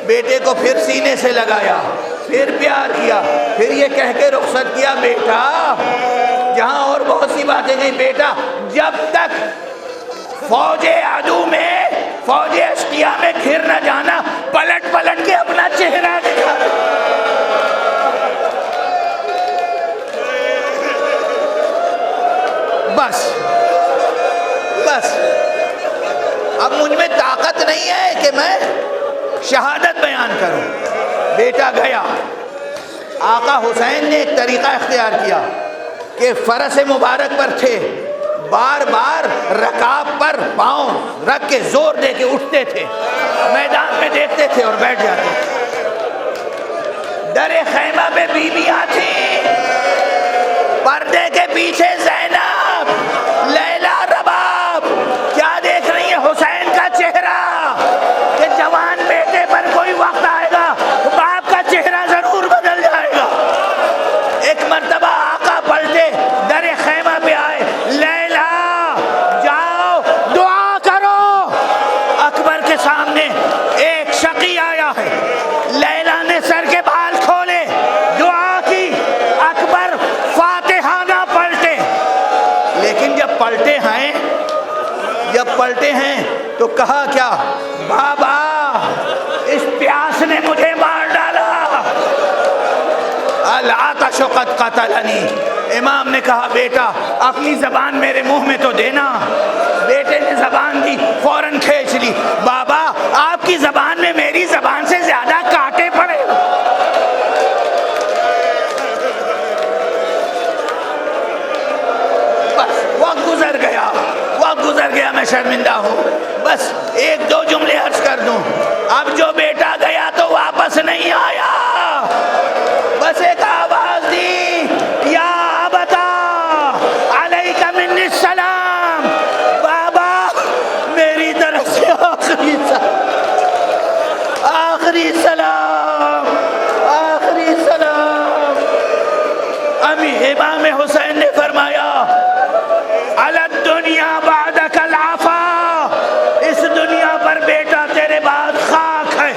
بیٹے کو پھر سینے سے لگایا، پھر پیار کیا، پھر یہ کہہ کے رخصت کیا، بیٹا جہاں اور بہت سی باتیں گئی، بیٹا جب تک فوج عدو میں، فوج اشقیاء میں گھر نہ جانا، پلٹ پلٹ کے اپنا چہرہ دکھا۔ بس اب مجھ میں طاقت نہیں ہے کہ میں شہادت بیان کروں۔ بیٹا گیا، آقا حسین نے ایک طریقہ اختیار کیا کہ فرس مبارک پر تھے، بار بار رکاب پر پاؤں رکھ کے زور دے کے اٹھتے تھے، میدان میں دیکھتے تھے اور بیٹھ جاتے تھے۔ در خیمہ پہ بیویاں تھیں، پردے کے پیچھے زینب، لیلا، رباب، کیا دیکھ رہی ہے؟ حسین کا چہرہ، کہ جوان بیٹے پر کوئی وقت آئے گا باپ کا چہرہ ضرور بدل جائے گا۔ ایک مرتبہ آقا پلٹے، در خیمہ پہ آئے، لیلا جاؤ دعا کرو۔ اکبر کے سامنے ایک شقی آیا ہے، لیلا نے سر کے بال کھولے، دعا کی، اکبر فاتحہ نہ پلٹے۔ لیکن جب پلٹے ہیں تو کہا کیا؟ بابا اس پیاس نے مجھے مار ڈالا، العطش قد قتلنی۔ امام نے کہا بیٹا اپنی زبان میرے منہ میں تو دینا۔ بیٹے نے زبان دی، فوراً کھینچ لی۔ بابا آپ کی زبان میں میری زبان سے زیادہ کانٹے پڑے۔ بس وقت گزر گیا، میں شرمندہ ہوں۔ بس ایک دو جملے عرض کر دوں، اب جو بیٹا گیا تو واپس نہیں آیا، بس ایک آواز دی، یا ابتا علیک منی السلام، بابا میری طرف سے آخری سلام۔ امام حسین نے فرمایا علی الدنیا بعدک العفا، اس دنیا پر بیٹا تیرے بعد خاک ہے۔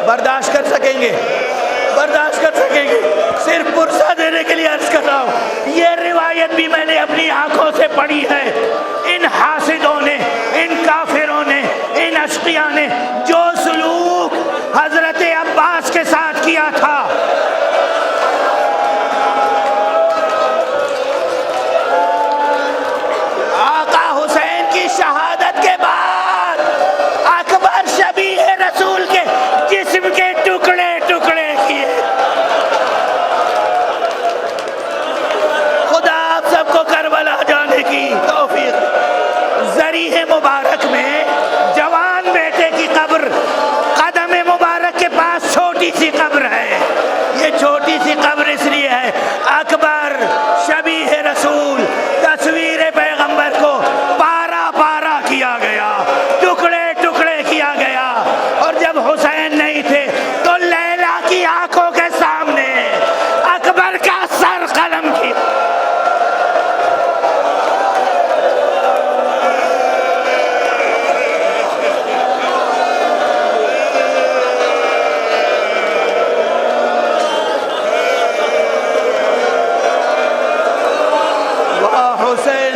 برداشت کر سکیں گے؟ صرف پرسہ دینے کے لیے عرض کر رہا ہوں، یہ روایت بھی میں نے اپنی آنکھوں سے پڑھی ہے۔ ان حاسدوں نے، ان کافروں نے، ان اشقیاء نے جو سلوک حضرت عباس کے ساتھ کیا تھا، آقا حسین کی شہادت کے بعد اکبر شبیہ رسول کے جسم کے ٹکڑے ٹکڑے کیے۔ خدا آپ سب کو کربلا جانے کی توفیق۔ ذریح مبارک میں جوان بیٹے کی قبر، قدم مبارک کے پاس چھوٹی سی قبر ہے۔ یہ چھوٹی سی قبر اس لیے ہے، اکبر شبیہ رسول تصویر پیغمبر کو پارا پارا کیا گیا، ٹکڑے ٹکڑے کیا گیا، اور جب حسین نہیں تھے تو لیلا کی آنکھوں کے سامنے اکبر کا سر قلم کیا۔ واہ حسین